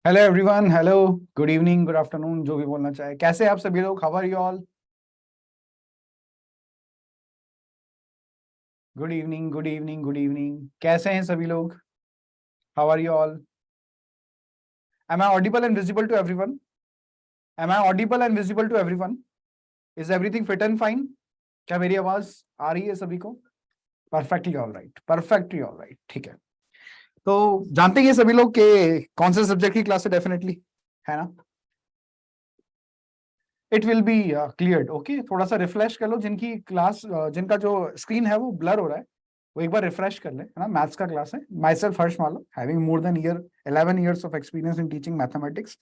Hello everyone. Hello, good evening, good afternoon, जो भी बोलना चाहे। कैसे हैं आप सभी लोग? How are you all? Good evening, good evening, good evening. कैसे हैं सभी लोग? How are you all? Am I audible and visible to everyone? Am I audible and visible to everyone? Is everything fit and fine? क्या मेरी आवाज आ रही है सभी को? Perfectly all right, perfectly all right, ठीक है। तो जानते हैं सभी लोग कि कौन से सब्जेक्ट की क्लास है? डेफिनेटली, है ना? It will be cleared. Okay, थोड़ा सा रिफ्रेश कर लो। जिनकी क्लास जिनका जो स्क्रीन है वो ब्लर हो रहा है, वो एक बार रिफ्रेश कर ले, है ना? मैथ्स का क्लास है। माई सेल्फ हर्ष मालो, having more than 11 years of experience in teaching mathematics,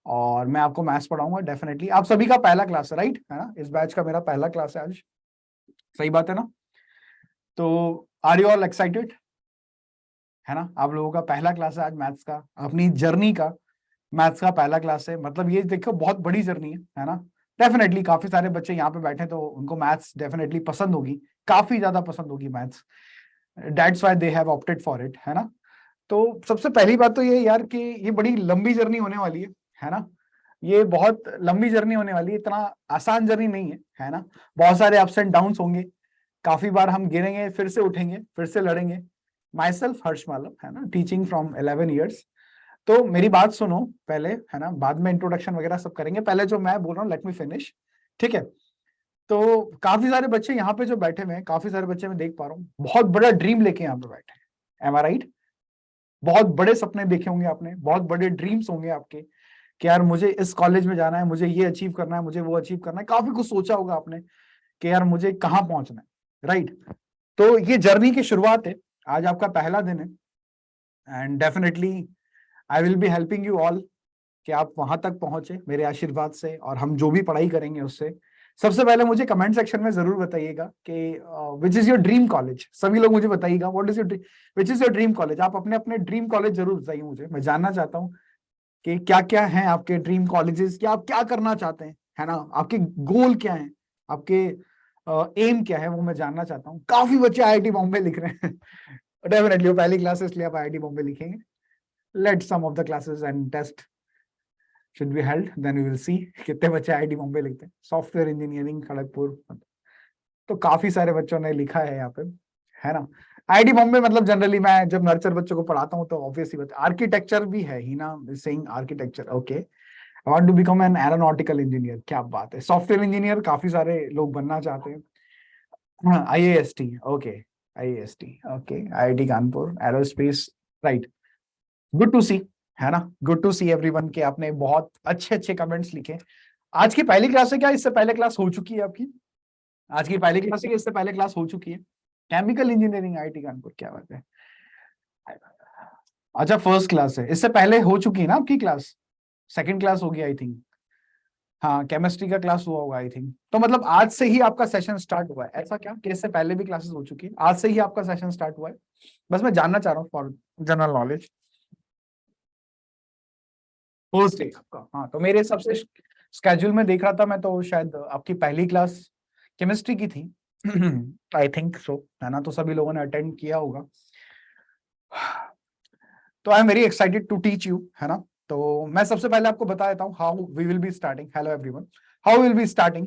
और मैं आपको मैथ्स पढ़ाऊंगा डेफिनेटली। आप सभी का पहला क्लास है, राइट? है ना? इस बैच का मेरा पहला क्लास है आज। सही बात है ना? तो आर यू ऑल एक्साइटेड? है ना? आप लोगों का पहला क्लास है आज मैथ्स का, अपनी जर्नी का। मैथ्स का पहला क्लास है, मतलब ये देखो बहुत बड़ी जर्नी है ना? डेफिनेटली काफी सारे बच्चे यहाँ पे बैठे तो उनको मैथ्स डेफिनेटली पसंद होगी, काफी ज्यादा पसंद होगी maths. That's why they have opted for it, है ना? तो सबसे पहली बात तो ये यार कि ये बड़ी लंबी जर्नी होने वाली है ना? ये बहुत लंबी जर्नी होने वाली है, इतना आसान जर्नी नहीं है ना? बहुत सारे अप्स एंड डाउन्स होंगे, काफी बार हम गिरेंगे, फिर से उठेंगे, फिर से लड़ेंगे। माई सेल्फ हर्ष मालव, है ना, टीचिंग फ्रॉम 11 ईयर्स। तो मेरी बात सुनो पहले, है ना? बाद में इंट्रोडक्शन वगैरह सब करेंगे। पहले जो मैं बोल रहा हूँ, लेट मी फिनिश, ठीक है? तो काफी सारे बच्चे यहाँ पे जो बैठे हुए हैं, काफी सारे बच्चे मैं देख पा रहा हूँ बहुत बड़ा ड्रीम लेके यहाँ पे बैठे हैं। एम आई राइट? बहुत बड़े सपने देखे होंगे आपने, बहुत बड़े ड्रीम्स होंगे आपके कि यार मुझे इस कॉलेज में जाना है, मुझे ये अचीव करना है, मुझे वो अचीव करना है। काफी कुछ सोचा होगा आपने कि यार मुझे कहाँ पहुंचना है, राइट? तो ये जर्नी की शुरुआत है। आज आपका पहला दिन है, and definitely I will be helping you all कि आप वहां तक पहुंचे मेरे आशीर्वाद से, और हम जो भी पढ़ाई करेंगे उससे। सबसे पहले मुझे कमेंट सेक्शन में जरूर बताइएगा कि which is your dream college. सभी लोग मुझे बताइएगा what is your which is your dream college. आप अपने अपने ड्रीम कॉलेज जरूर बताइए मुझे, मैं जानना चाहता हूँ कि क्या क्या है आपके ड्रीम कॉलेजेस, क्या आप क्या करना चाहते हैं, है ना? आपके गोल क्या है, आपके एम क्या है, वो मैं जानना चाहता हूँ। काफी बच्चे आईआईटी बॉम्बे लिख रहे हैं डेफिनेटली वो पहली क्लास है, इसलिए आप आईआईटी बॉम्बे लिखेंगे। Let some of the classes and test should be held, then we will see कितने बच्चे आईआईटी बॉम्बे लिखते हैं। सॉफ्टवेयर इंजीनियरिंग खड़गपुर, तो काफी सारे बच्चों ने लिखा है यहाँ पे, है ना? आईआईटी बॉम्बे मतलब जनरली मैं जब नर्चर बच्चों को पढ़ाता हूँ तो ऑब्वियसली बात, आर्किटेक्चर भी है ही ना, saying architecture. Okay, I want to become an aeronautical engineer. क्या बात है! सॉफ्टवेयर इंजीनियर काफी सारे लोग बनना चाहते हैं। IAST, okay, IAST, okay, IIT Kanpur aerospace, right. Good to see, है ना? गुड टू सी एवरीवन के आपने बहुत अच्छे अच्छे कमेंट्स लिखे। आज की पहली क्लास है क्या? इससे पहले क्लास हो चुकी है आपकी? आज की पहली क्लास है कि इससे पहले क्लास हो चुकी है? केमिकल इंजीनियरिंग आईआईटी कानपुर, क्या बात है! अच्छा, फर्स्ट क्लास है। इससे पहले हो चुकी है ना आपकी क्लास? सेकंड क्लास होगी आई थिंक। हाँ, केमिस्ट्री का क्लास हुआ होगा आई थिंक। तो मतलब आज से ही आपका सेशन स्टार्ट हुआ है, ऐसा क्या कि इससे पहले भी क्लासेस हो चुकी है, आज से ही आपका सेशन स्टार्ट हुआ है? बस मैं जानना चाह रहा हूँ for general knowledge. First day आपका? हाँ, तो मेरे हिसाब से स्केड्यूल में देख रहा था मैं तो शायद आपकी पहली क्लास केमिस्ट्री की थी आई थिंक सो, है ना? तो सभी लोगों ने अटेंड किया होगा। तो I am very excited to teach you, है ना? तो मैं सबसे पहले आपको बता देता हूँ how we will be starting. Hello everyone, how will be starting?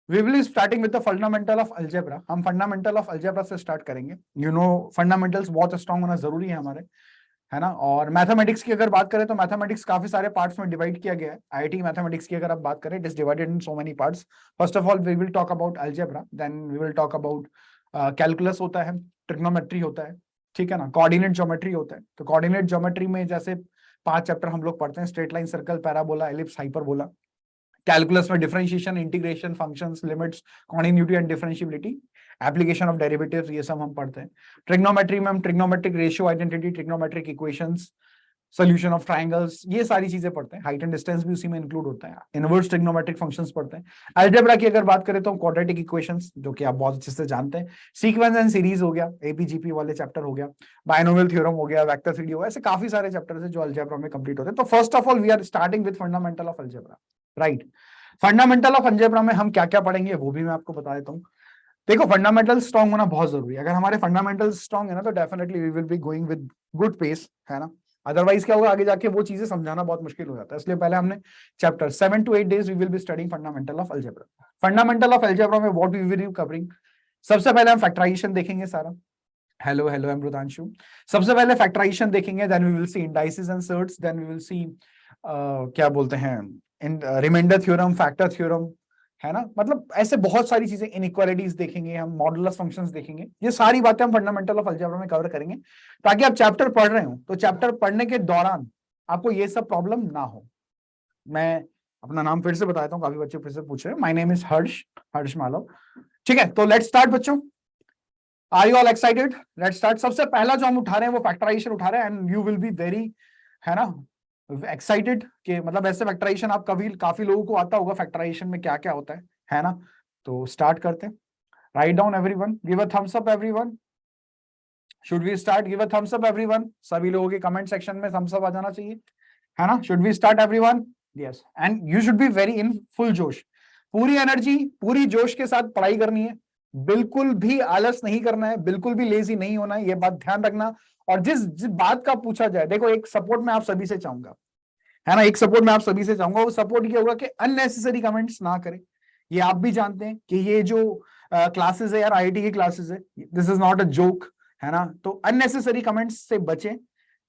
We will be starting with the fundamental of algebra. हम फंडामेंटल ऑफ अलजेब्रा से स्टार्ट करेंगे। यू नो, फंडामेंटल्स बहुत स्ट्रांग होना जरूरी है हमारे, है ना? और मैथमेटिक्स की अगर बात करें तो मैथमेटिक्स काफी सारे पार्ट्स में डिवाइड किया गया है। आईआईटी मैथमेटिक्स की अगर आप बात करें, it is divided in so many parts. First of all we will talk about algebra, then we will talk about calculus होता है, ट्रिग्नोमेट्री होता है, ठीक है ना? कोऑर्डिनेट ज्योमेट्री होता है। तो कोऑर्डिनेट ज्योमेट्री में जैसे 5 चैप्टर हम लोग पढ़ते हैं, straight line, circle, parabola, ellipse, hyperbola. Calculus में differentiation, integration, functions, limits, continuity and differentiability, application of derivatives, ये सब हम पढ़ते हैं। ट्रिग्नोमेट्री में हम trigonometric ratio identity, trigonometric equations, solution of triangles, ये सारी चीजें पढ़ते हैं। हाइट एंड डिस्टेंस भी उसी में इंक्लूड होता है। इनवर्स ट्रिग्नोमेट्रिक फंक्शंस पढ़ते हैं। अलजेब्रा की अगर बात करें तो क्वाड्रेटिक इक्वेशंस, जो कि आप बहुत अच्छे से जानते हैं। सीक्वेंस एंड सीरीज हो गया, एपीजीपी वाले चैप्टर हो गया, बायनोमियल थ्योरम हो गया, वेक्टर थ्योरी हो गया। ऐसे काफी सारे चैप्टर्स हैं जो अलजेब्रा में कंप्लीट होते हैं। तो first of all we are starting with fundamental of algebra, right? Fundamental of algebra में हम क्या क्या पढ़ेंगे वो भी मैं आपको बता देता हूँ। देखो, फंडामेंटल स्ट्रांग होना बहुत जरूरी है। अगर हमारे फंडामेंटल स्ट्रांग है ना, तो definitely we will be going with good pace, है ना? अदरवाइज क्या होगा, आगे जाके वो चीजें समझाना बहुत मुश्किल हो जाता है। इसलिए पहले हमने chapter 7 to 8 days we will be studying fundamental of algebra. Fundamental of algebra में what we will be covering, सबसे पहले हम फैक्टराइजेशन देखेंगे सारा। Hello hello Amritanshu. सबसे पहले फैक्टराइजेशन देखेंगे, then we will see indices and surds, then we will see क्या बोलते हैं इन रिमाइंडर थ्योरम, फैक्टर थ्योरम, है ना। मतलब ऐसे बहुत सारी चीजें, इनइक्वालिटीज देखेंगे हम, मॉडुलस फंक्शंस देखेंगे, ये सारी बातें हम फंडामेंटल ऑफ अलजेब्रा में कवर करेंगे, ताकि आप चैप्टर पढ़ रहे हो तो चैप्टर पढ़ने के दौरान आपको ये सब प्रॉब्लम ना हो। मैं अपना नाम फिर से बताता हूँ, काफी बच्चे फिर से पूछ रहे हैं। My name is Harsh, Harsh Malav. ठीक है, तो लेट्स स्टार्ट बच्चों। Are you all excited? Let's start. सबसे पहला जो हम उठा रहे हैं वो फैक्टराइजेशन उठा रहे हैं, and you will be very, है ना, एक्साइटेड कि मतलब ऐसे फैक्टराइजेशन आप कभी, काफी लोगों को आता होगा फैक्टराइजेशन में क्या क्या होता है ना। तो स्टार्ट करते हैं। Write down everyone, give a thumbs up everyone. Should we start? Give a thumbs up everyone. सभी लोगों के कमेंट सेक्शन में थम्स अप आ जाना चाहिए, है ना। Should we start everyone? Yes, and you should be very in full जोश, पूरी एनर्जी, पूरी जोश के साथ पढ़ाई करनी है। बिल्कुल भी आलस नहीं करना है, बिल्कुल भी लेजी नहीं होना है, ये बात ध्यान रखना। और जिस जिस बात का पूछा जाए, देखो एक सपोर्ट मैं आप सभी से चाहूंगा, है ना, एक सपोर्ट मैं आप सभी से चाहूंगा। वो सपोर्ट ये होगा कि अननेसेसरी कमेंट्स ना करें। ये आप भी जानते हैं कि ये जो क्लासेस है यार, आईआईटी की क्लासेस है, this is not a joke, है ना। तो अननेसेसरी कमेंट्स से बचें,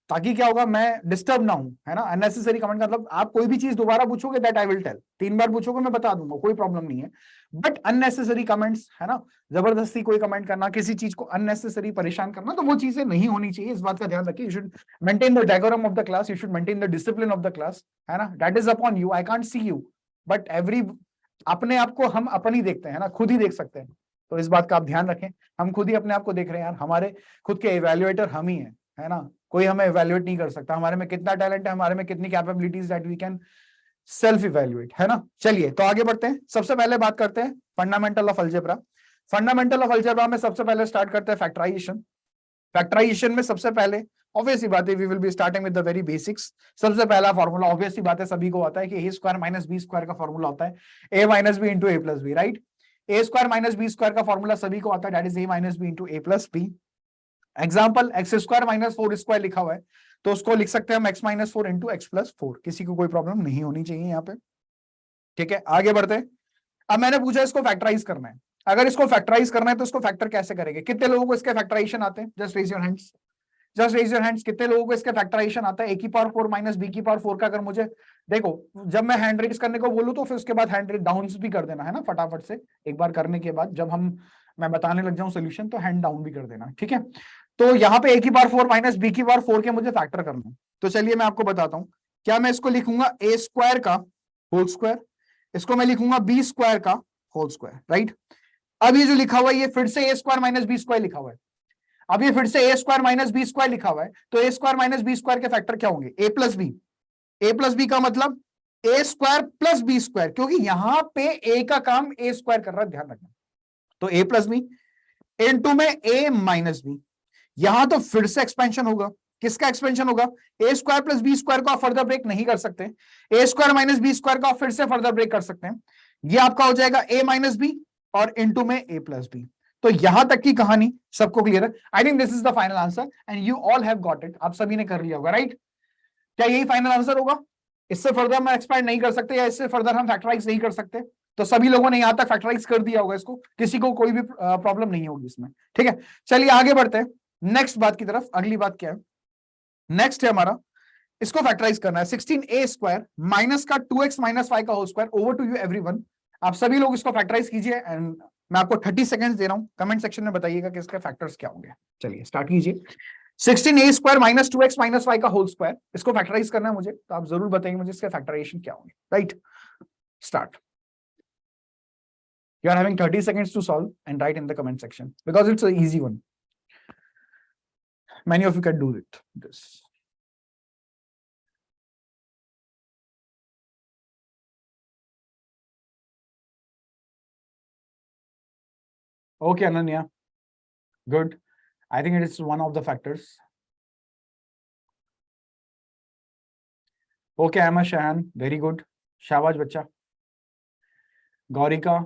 ताकि क्या होगा, मैं डिस्टर्ब ना हूं, है ना। अननेसेसरी कमेंट का मतलब, आप कोई भी चीज दोबारा पूछोगे दैट आई विल टेल, 3 बार पूछोगे मैं बता दूंगा, कोई प्रॉब्लम नहीं है। बट अननेसेसरी कमेंट्स, है ना, जबरदस्ती कोई कमेंट करना, किसी चीज को अननेसेसरी परेशान करना, तो वो चीजें नहीं होनी चाहिए। इस बात का ध्यान रखिए। You should maintain the decorum of the class, you should maintain the discipline of the class, है ना। That is upon you, I can't see you, but every, अपने आप को हम अपन ही देखते हैं, है ना, खुद ही देख सकते हैं। तो इस बात का आप ध्यान रखें, हम खुद ही अपने आप को देख रहे हैं यार, हमारे खुद के इवेल्युएटर हम ही हैं, है ना। कोई हमें इवेल्युएट नहीं कर सकता, हमारे में कितना टैलेंट है, हमारे में कितनी capabilities, that we can self evaluate, है ना। चलिए तो आगे बढ़ते हैं। सबसे पहले बात करते हैं fundamental of algebra. Fundamental of algebra में सबसे पहले स्टार्ट करते हैं फैक्टराइजेशन। फैक्टराइजेशन में सबसे पहले ऑब्वियस सी बात है, we will be starting with the very basics. सबसे पहला फॉर्मूला ऑब्वियस सी बात है, सभी को आता है कि a square minus B square का फॉर्मूला होता है a minus b into a plus b, right. A square minus B square का फॉर्मूला सभी को आता है, that is A minus b into a plus b. Example, x square minus 4 square लिखा हुआ है, तो उसको लिख सकते हैं हम x minus 4 into x plus 4। किसी को कोई प्रॉब्लम नहीं होनी चाहिए यहाँ पे, ठीक है। आगे बढ़ते हैं। अब मैंने पूछा इसको फैक्टराइज करना है, अगर इसको फैक्टराइज करना है तो इसको फैक्टर कैसे करेंगे? कितने लोगों को इसके फैक्टराइजेशन आते हैं? Just raise your hands, just raise your hands. कितने लोगों को इसका फैक्टराइजेशन आता है? ए की पावर 4 माइनस बी की पावर 4 का, अगर मुझे, देखो जब मैं हैंड रेज करने को बोलूं तो फिर उसके बाद हैंड रेज डाउन भी कर देना, है ना, फटाफट से। एक बार करने के बाद जब मैं बताने लग जाऊं सोल्यूशन, तो हैंड डाउन भी कर देना, ठीक है। तो यहाँ पे ए की पावर 4 माइनस बी की पावर 4 के मुझे फैक्टर करना है, तो चलिए मैं आपको बताता हूँ। क्या मैं इसको लिखूंगा ए स्क्वायर का होल स्क्वायर, इसको मैं लिखूंगा बी स्क्वायर का होल स्क्वायर, राइट। अब ये जो लिखा हुआ है ये फिर से A square minus B square लिखा हुआ है। अब ये फिर से A square minus B square लिखा हुआ है, तो ए स्क्वायर माइनस बी स्क्वायर के फैक्टर क्या होंगे? ए प्लस बी। ए प्लस बी का मतलब ए स्क्वायर प्लस बी स्क्वायर, क्योंकि यहां पे ए का काम ए स्क्वायर कर रहा है, ध्यान रखना। तो ए प्लस बी इनटू में ए माइनस बी, यहां तो फिर से एक्सपेंशन होगा। किसका एक्सपेंशन होगा? ए स्क्वायर प्लस बी स्क्वायर को आप फर्दर ब्रेक नहीं कर सकते, ए स्क्वायर माइनस बी स्क्वायर को आप फिर से फर्दर ब्रेक कर सकते हैं। ये आपका हो जाएगा ए माइनस बी और इनटू में ए प्लस बी। तो यहां तक की कहानी सबको क्लियर है? I think this is the final answer and you all have got it. आप सभी ने कर लिया होगा, राइट। क्या यही फाइनल आंसर होगा? इससे फर्दर हम एक्सपेंड नहीं कर सकते, या इससे फर्दर हम फैक्टराइज नहीं कर सकते? तो सभी लोगों ने यहां तक फैक्टराइज कर दिया होगा इसको, किसी को कोई भी प्रॉब्लम नहीं होगी इसमें, ठीक है। चलिए आगे बढ़ते हैं नेक्स्ट बात की तरफ। अगली बात क्या है? नेक्स्ट है हमारा, इसको फैक्टराइज करना है। 16a स्क्वायर माइनस का 2x माइनस 5 का whole square. Over to you everyone, आप सभी लोग इसको फैक्टराइज कीजिए, एंड मैं आपको 30 सेकंड्स दे रहा हूं, कमेंट सेक्शन में बताइएगा कि इसके फैक्टर्स क्या होंगे। चलिए स्टार्ट कीजिए। 16a square minus 2x minus 5 का होल स्क्वायर, इसको फैक्टराइज करना है मुझे, तो आप जरूर बताइए मुझे इसके फैक्टराइजेशन क्या होंगे, right. Start. You are having 30 seconds to solve and write in the comment section because it's an easy one. Many of you can do it. This. Okay, Ananya. Good. I think it is one of the factors. Okay, Emma Shahan. Very good. Shahbaz Bacha. Gaurika.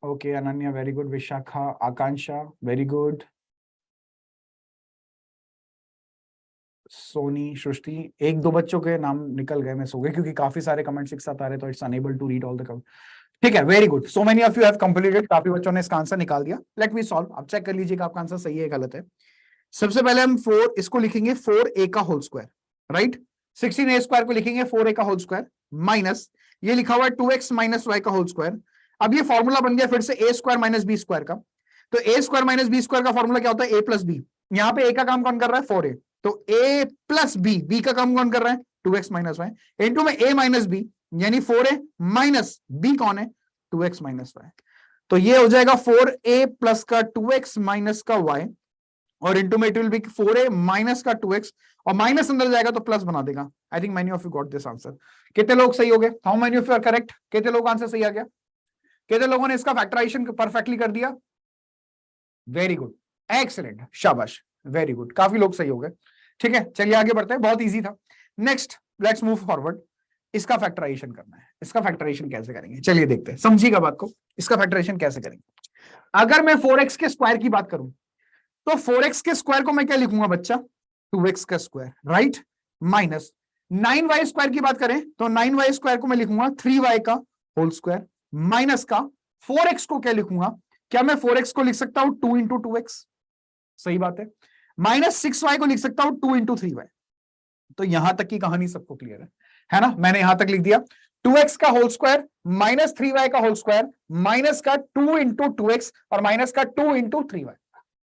Okay, Ananya. Very good. Vishakha. Akansha. Very good. Soni, Srishti, एक दो बच्चों के नाम निकल गए, मैं सो गए क्योंकि काफी सारे कमेंट्स एक साथ आ रहे, तो it's unable to read all the comment. ठीक है, very good, so many of you have completed, काफी बच्चों ने इसका आंसर निकाल दिया। लेट मी सॉल्व, आप चेक कर लीजिएगा आपका आंसर सही है गलत है। सबसे पहले हम 4 इसको लिखेंगे 4a का whole square, right. 16a square को लिखेंगे 4a का होल स्क्वायर माइनस ये लिखा हुआ है 2x माइनस y का होल स्क्वायर। अब ये फॉर्मूला बन गया फिर से a square minus b square का। तो a square minus b square का फॉर्मूला क्या होता है, a प्लस b। यहाँ पे a का काम कौन कर रहा है, 4a, तो a प्लस b का काम कौन कर रहा है, 2x माइनस y, इनटू में a माइनस b यानी 4a माइनस b कौन है, 2x माइनस y। तो ये हो जाएगा 4a प्लस का 2x माइनस का y, और इंटू में it will be 4a minus का 2x, और माइनस अंदर जाएगा तो प्लस बना देगा। I think many of you got this answer. कितने लोग सही हो गए, how many of you are correct, कितने लोग आंसर सही आ गया, कितने लोगों ने इसका फैक्टराइजेशन परफेक्टली कर दिया, वेरी गुड, एक्सीलेंट, शाबाश, वेरी गुड, काफी लोग सही हो गए। ठीक है, चलिए आगे बढ़ते हैं, बहुत इजी था। नेक्स्ट लेट्स मूव फॉरवर्ड, इसका फैक्टराइजेशन करना है। इसका फैक्टराइजेशन कैसे करेंगे, चलिए देखते हैं, समझिएगा बात को, इसका फैक्टराइजेशन कैसे करेंगे। अगर मैं 4x के स्क्वायर की बात करूं तो 4x के स्क्वायर को मैं क्या लिखूंगा बच्चा, 2x का square, right, minus 9y square की बात करें तो 9y स्क्वायर को मैं लिखूंगा 3y का होल स्क्वायर, माइनस का 4x को क्या लिखूंगा, क्या मैं 4x को लिख सकता हूं 2 इंटू 2x, सही बात है, माइनस 6y को लिख सकता हूं 2 इंटू 3y। तो यहां तक की कहानी सबको क्लियर है ना, मैंने यहां तक लिख दिया 2x का होल स्क्वायर माइनस 3y का होल स्क्वायर माइनस का 2 इंटू 2x और माइनस का 2 इंटू 3y।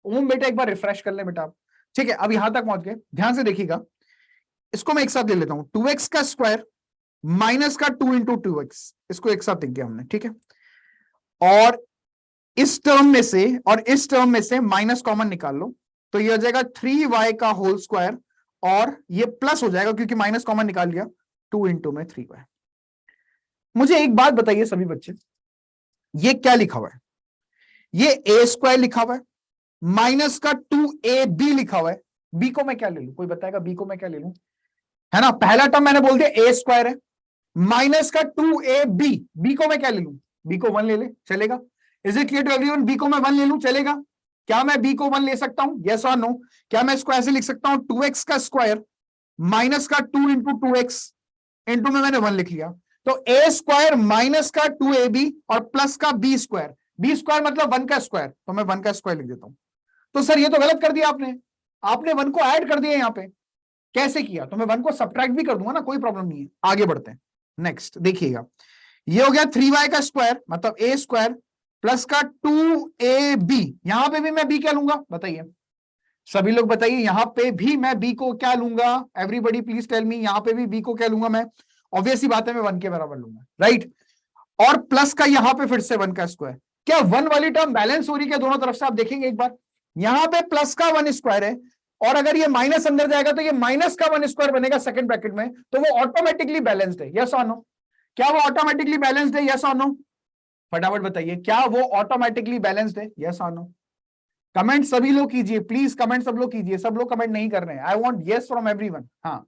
ओम बेटा एक बार रिफ्रेश कर ले बेटा आप, ठीक है, अब यहां तक पहुंच गए, ध्यान से देखिएगा, इसको मैं एक साथ ले लेता हूं, 2x का स्क्वायर माइनस का 2 इंटू 2x, इसको एक साथ लिख दिया हमने, ठीक है, और इस टर्म में से और इस टर्म में से माइनस कॉमन निकाल लो, तो ये हो जाएगा 3y का होल स्क्वायर, और ये प्लस हो जाएगा क्योंकि माइनस कॉमन निकाल लिया, 2 इंटू में 3y। मुझे एक बात बताइए सभी बच्चे, ये क्या लिखा हुआ है, ये a स्क्वायर लिखा हुआ है, माइनस का 2ab लिखा हुआ है, b को मैं क्या ले लूं, कोई बताएगा b को मैं क्या ले लूं, है ना, पहला टर्म मैंने बोल दिया a स्क्वायर है, माइनस का 2ab, b को मैं क्या ले लूं, b को 1 ले ले, चलेगा। Is it clear to everyone, b को मैं 1 ले लूं, चलेगा, क्या मैं b को 1 ले सकता हूं, यस और नो, क्या मैं इसको ऐसे लिख सकता हूं 2x का स्क्वायर माइनस का 2 इंटू 2x, इंटू में मैंने 1 लिख लिया, तो a स्क्वायर माइनस का 2ab और प्लस का b स्क्वायर, b स्क्वायर मतलब 1 का स्क्वायर, तो मैं 1 का स्क्वायर लिख देता हूं। तो सर ये तो गलत कर दिया आपने, आपने 1 को ऐड कर दिया, यहां पे कैसे किया, तो मैं 1 को सब्ट्रैक्ट भी कर दूंगा ना, कोई प्रॉब्लम नहीं है, आगे बढ़ते हैं। नेक्स्ट देखिएगा, ये हो गया 3y का स्क्वायर मतलब a स्क्वायर प्लस का 2ab, यहां पे भी मैं b क्या लूंगा बताइए, सभी लोग बताइए, यहां पे भी मैं b को क्या लूंगा, एवरीबॉडी प्लीज टेल मी, यहां पे भी b को क्या लूंगा मैं, ऑब्वियस ही बात है मैं 1 के बराबर लूंगा, राइट, और प्लस का यहां पे फिर से 1 का स्क्वायर, क्या 1 वाली टर्म बैलेंस हो रही है दोनों तरफ से, आप देखेंगे एक बार, यहां पे प्लस का 1 स्क्वायर है, और अगर ये माइनस अंदर जाएगा तो ये माइनस का 1 स्क्वायर बनेगा सेकंड ब्रैकेट में, तो वो ऑटोमेटिकली बैलेंस्ड है, यस और नो, क्या वो ऑटोमेटिकली बैलेंस्ड है, यस और नो, फटाफट बताइए, क्या वो ऑटोमेटिकली बैलेंस्ड है, यस और नो, कमेंट सभी लोग कीजिए प्लीज, कमेंट सब लोग कीजिए, सब लोग कमेंट नहीं कर रहे हैं, I want yes from everyone. हाँ,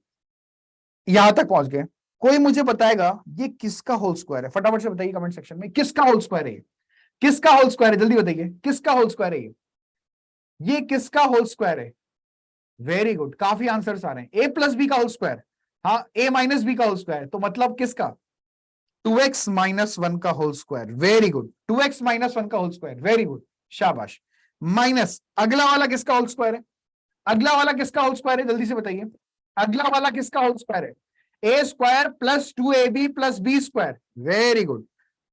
यहां तक पहुंच गए, कोई मुझे बताएगा ये किसका होल स्क्वायर है, फटाफट से बताइए कमेंट सेक्शन में, किसका होल स्क्वायर है, किसका होल स्क्वायर है, जल्दी बताइए किसका होल स्क्वायर है, ये किसका होल स्क्वायर है, वेरी गुड, काफी आंसर्स आ रहे हैं, a प्लस बी का होल स्क्वायर, हाँ a माइनस बी का होल स्क्वायर, तो मतलब किसका, 2x माइनस 1 का whole square, very good, 2x minus 1 का होल स्क्वायर, वेरी गुड, शाबाश, माइनस अगला वाला किसका होल स्क्वायर है, अगला वाला किसका होल स्क्वायर है, जल्दी से बताइए, अगला वाला किसका होल स्क्वायर है, a square plus 2ab plus b square, very good,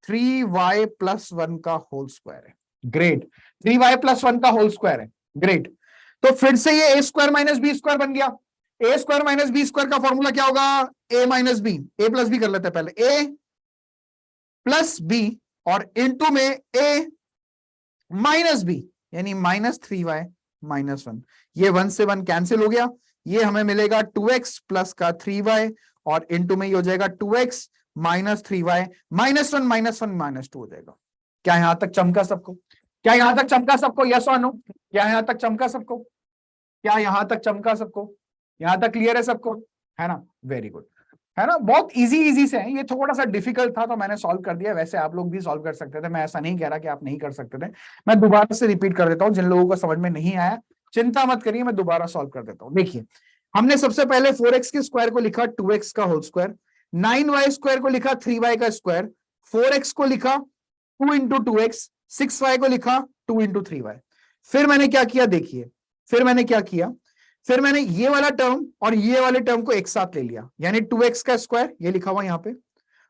3y plus 1 का होल स्क्वायर है, ग्रेट, 3y प्लस 1 का होल स्क्वायर है, ग्रेट। तो फिर से ये a square minus B square बन गया, a square minus B square का फॉर्मूला क्या होगा, a minus B, a plus B कर लेते हैं पहले, a प्लस बी और इनटू में a माइनस बी यानी माइनस 3y माइनस 1, ये 1 से 1 कैंसिल हो गया, ये हमें मिलेगा 2x प्लस का 3y और इनटू में ये हो जाएगा 2x minus 3y minus 1 minus 1 minus 2 हो जाएगा। क्या यहां तक चमका सबको, क्या यहां तक चमका सबको, यस और नो, क्या यहां तक चमका सबको, क्या यहां तक चमका सबको, यहां तक क्लियर है सबको, है ना, वेरी गुड, है ना, बहुत इजी से है, ये थोड़ा सा डिफिकल्ट था तो मैंने सॉल्व कर दिया, वैसे आप लोग भी सॉल्व कर सकते थे, मैं ऐसा नहीं कह रहा कि आप नहीं कर सकते थे, मैं दोबारा से रिपीट कर देता हूं, जिन लोगों को समझ में नहीं आया चिंता मत करिए, मैं दोबारा सॉल्व कर देता हूं। देखिए हमने सबसे पहले 4x के स्क्वायर को लिखा 2x का होल स्क्वायर, 9y स्क्वायर को लिखा 3y का स्क्वायर, 4x को लिखा 2 इंटू 2x, 6y को लिखा 2 इंटू 3y। फिर मैंने क्या किया देखिए, फिर मैंने ये वाला टर्म और ये वाले टर्म को एक साथ ले लिया, यानी 2x का स्क्वायर ये लिखा हुआ यहां पे,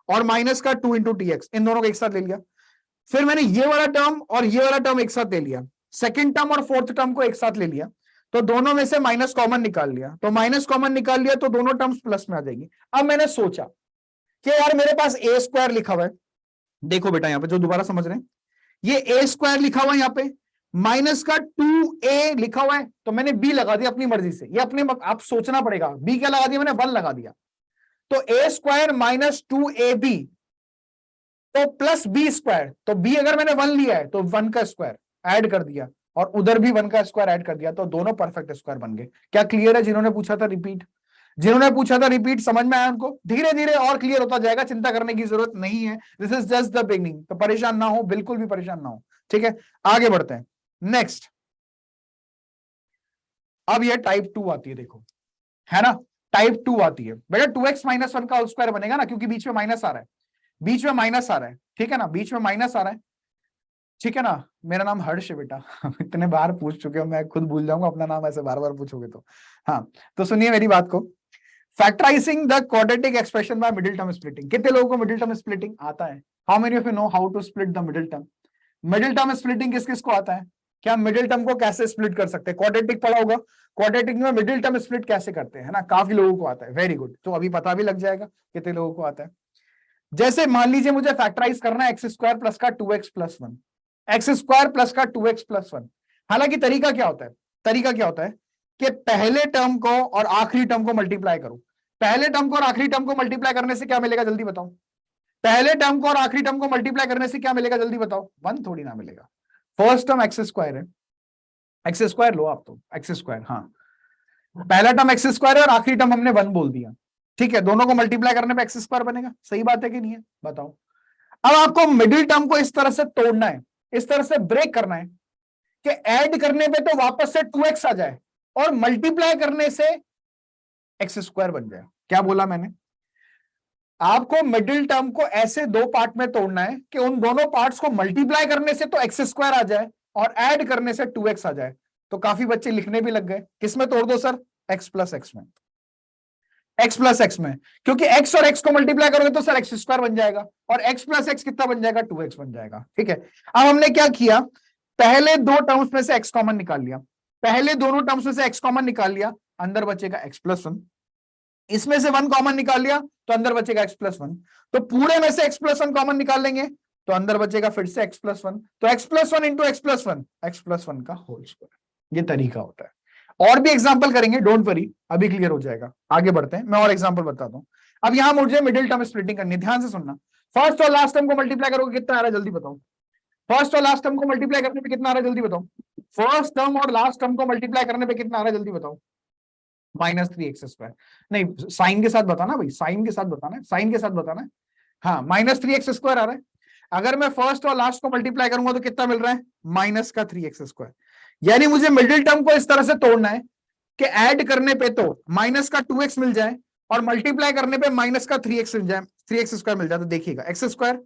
और माइनस का 2 इंटू tx, इन दोनों को एक साथ ले लिया। फिर मैंने ये वाला टर्म और ये वाला टर्म एक साथ ले लिया, सेकंड टर्म और फोर्थ टर्म को एक साथ ले लिया, तो दोनों में से माइनस कॉमन निकाल लिया, तो माइनस कॉमन निकाल लिया तो दोनों टर्म्स प्लस में आ जाएगी। अब मैंने सोचा कि यार मेरे पास ए स्क्वायर लिखा हुआ है, देखो बेटा यहां पे जो दोबारा समझ रहे हैं, ये ए स्क्वायर लिखा हुआ है यहां पे, माइनस का 2a लिखा हुआ है, तो मैंने b लगा दिया अपनी मर्जी से, ये अपने आप सोचना पड़ेगा, b क्या लगा दिया मैंने, 1 लगा दिया, तो a स्क्वायर माइनस 2ab तो प्लस b स्क्वायर, तो b अगर मैंने 1 लिया है तो 1 का स्क्वायर ऐड कर दिया और उधर भी 1 का स्क्वायर ऐड कर दिया, तो दोनों परफेक्ट स्क्वायर बन गए। क्या क्लियर है? जिन्होंने पूछा था रिपीट, समझ में आया उनको? धीरे धीरे और क्लियर होता जाएगा, चिंता करने की जरूरत नहीं है, this is just the beginning, तो परेशान ना हो, बिल्कुल भी परेशान ना हो, ठीक है। आगे बढ़ते हैं, नेक्स्ट। अब ये टाइप 2 आती है, देखो, है ना, टाइप 2 आती है बेटा, 2x माइनस 1 का होल स्क्वायर बनेगा ना, क्योंकि बीच में माइनस आ रहा है, ठीक है ना, बीच में माइनस आ रहा है, ठीक है ना। मेरा नाम हर्ष है बेटा इतने बार पूछ चुके हो, मैं खुद भूल जाऊंगा अपना नाम, ऐसे बार बार पूछोगे तो। हाँ, तो सुनिए मेरी बात को, factorising the quadratic expression by middle term splitting. कितने लोगों को मिडिल टर्म स्प्लिटिंग आता है? How many of you know how to split the middle term? Middle term splitting किस किस को आता है? क्या मिडिल टर्म को कैसे स्प्लिट कर सकते हैं? क्वाड्रेटिक पढ़ा होगा, क्वाड्रेटिक में मिडिल टर्म स्प्लिट कैसे करते हैं, है ना, काफी लोगों को आता है, वेरी गुड, तो अभी पता भी लग जाएगा कितने लोगों को आता है। जैसे मान लीजिए मुझे फैक्टराइज करना है एक्स स्क्वायर प्लस का 2x plus 1, x square plus का 2x प्लस 1। हालांकि तरीका क्या होता है कि पहले टर्म को और आखिरी टर्म को मल्टीप्लाई करो। पहले टर्म को और आखिरी टर्म को मल्टीप्लाई करने से क्या मिलेगा जल्दी बताओ? पहले टर्म को और आखिरी टर्म को मल्टीप्लाई करने से क्या मिलेगा जल्दी बताओ? 1 थोड़ी ना मिलेगा। फर्स्ट टर्म एक्स स्क्वायर है, एक्स स्क्वायर लो आप, तो एक्स स्क्वायर, हाँ, पहला टर्म एक्स स्क्वायर है और आखिरी टर्म हमने 1 बोल दिया, ठीक है, दोनों को मल्टीप्लाई करने पे एक्स स्क्वायर बनेगा। सही बात है कि नहीं है, बताओ। अब आपको मिडिल टर्म को इस तरह से तोड़ना है, इस तरह से ब्रेक करना है कि ऐड करने पे तो वापस से 2x आ जाए और मल्टीप्लाई करने से एक्स स्क्वायर बन जाए। क्या बोला मैंने? आपको मिडिल टर्म को ऐसे दो पार्ट में तोड़ना है कि उन दोनों पार्ट्स को मल्टीप्लाई करने से तो एक्स स्क्वायर आ जाए और ऐड करने से 2x आ जाए। तो काफी बच्चे लिखने भी लग गए, किसमें तोड़ दो सर? x प्लस एक्स में, x प्लस एक्स में, क्योंकि x और x को मल्टीप्लाई करोगे तो सर एक्स स्क्वायर बन जाएगा और x प्लस एक्स कितना बन जाएगा? 2x बन जाएगा, ठीक है। अब हमने क्या किया, पहले दो टर्म्स में से x कॉमन निकाल लिया, पहले दोनों टर्म्स में से x कॉमन निकाल लिया, अंदर बचेगा x प्लस 1, इसमें से 1 कॉमन निकाल लिया तो अंदर बचेगा x प्लस 1, तो पूरे में से x प्लस 1 कॉमन निकाल लेंगे तो अंदर बचेगा फिर से x प्लस 1, तो x plus 1 into x plus 1 का होल स्क्वायर। ये तरीका होता है। और भी एग्जांपल करेंगे, डोंट वरी, अभी क्लियर हो जाएगा। आगे बढ़ते हैं, मैं और एग्जांपल बताता हूं। अब यहां मुझे मिडिल टर्म स्प्लिटिंग करनी है, ध्यान से सुनना। फर्स्ट और लास्ट टर्म को मल्टीप्लाई करोगे कितना आ रहा है जल्दी बताओ? फर्स्ट और लास्ट टर्म को मल्टीप्लाई करने पे कितना आ रहा है जल्दी बताओ? फर्स्ट टर्म और लास्ट टर्म को मल्टीप्लाई करने पे कितना आ रहा है जल्दी बताओ? -3x²। नहीं, साइन के साथ बताना भाई, साइन के साथ बताना है, साइन के साथ बताना है। हाँ, -3x² आ रहा है। अगर मैं फर्स्ट और लास्ट को मल्टीप्लाई करूंगा तो कितना मिल रहा है? -3x²। यानी मुझे मिडिल टर्म को इस तरह से तोड़ना है कि ऐड करने पे तो -2x मिल जाए और मल्टीप्लाई करने पे -3x मिल जाए, 3x² मिल जाए। तो देखिएगा x²,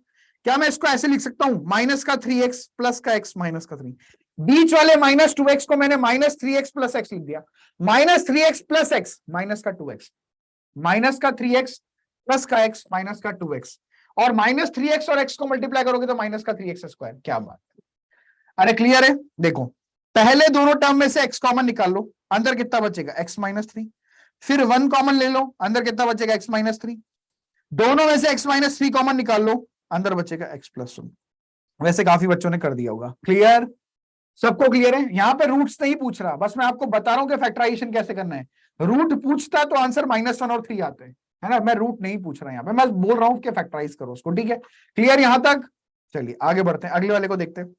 क्या मैं इसको ऐसे लिख सकता हूं? -3x प्लस का x माइनस का 3, बीच वाले -2x को मैंने -3x प्लस x लिख दिया, -3x प्लस x माइनस का 2x, माइनस का 3x प्लस का x माइनस का 2x, और -3x और x को मल्टीप्लाई करोगे तो -3x²। क्या बात है, अरे क्लियर है? देखो, पहले दोनों टर्म में से x कॉमन निकाल लो, अंदर कितना बचेगा? x माइनस 3, फिर 1 कॉमन ले लो, अंदर कितना बचेगा? x माइनस 3, दोनों में से x माइनस 3 कॉमन निकाल लो, अंदर बचेगा x प्लस 1। वैसे काफी बच्चों ने कर दिया होगा। क्लियर? सबको क्लियर है? यहां पे रूट्स नहीं पूछ रहा, बस मैं आपको बता रहा हूं कि फैक्टराइजेशन कैसे करना है। रूट पूछता तो आंसर -1 और 3 आते हैं, है ना। मैं रूट नहीं पूछ रहा, यहां पे मैं बोल रहा हूं कि फैक्टराइज करो उसको, ठीक है। क्लियर यहां तक? चलिए आगे बढ़ते हैं, अगले वाले को देखते हैं।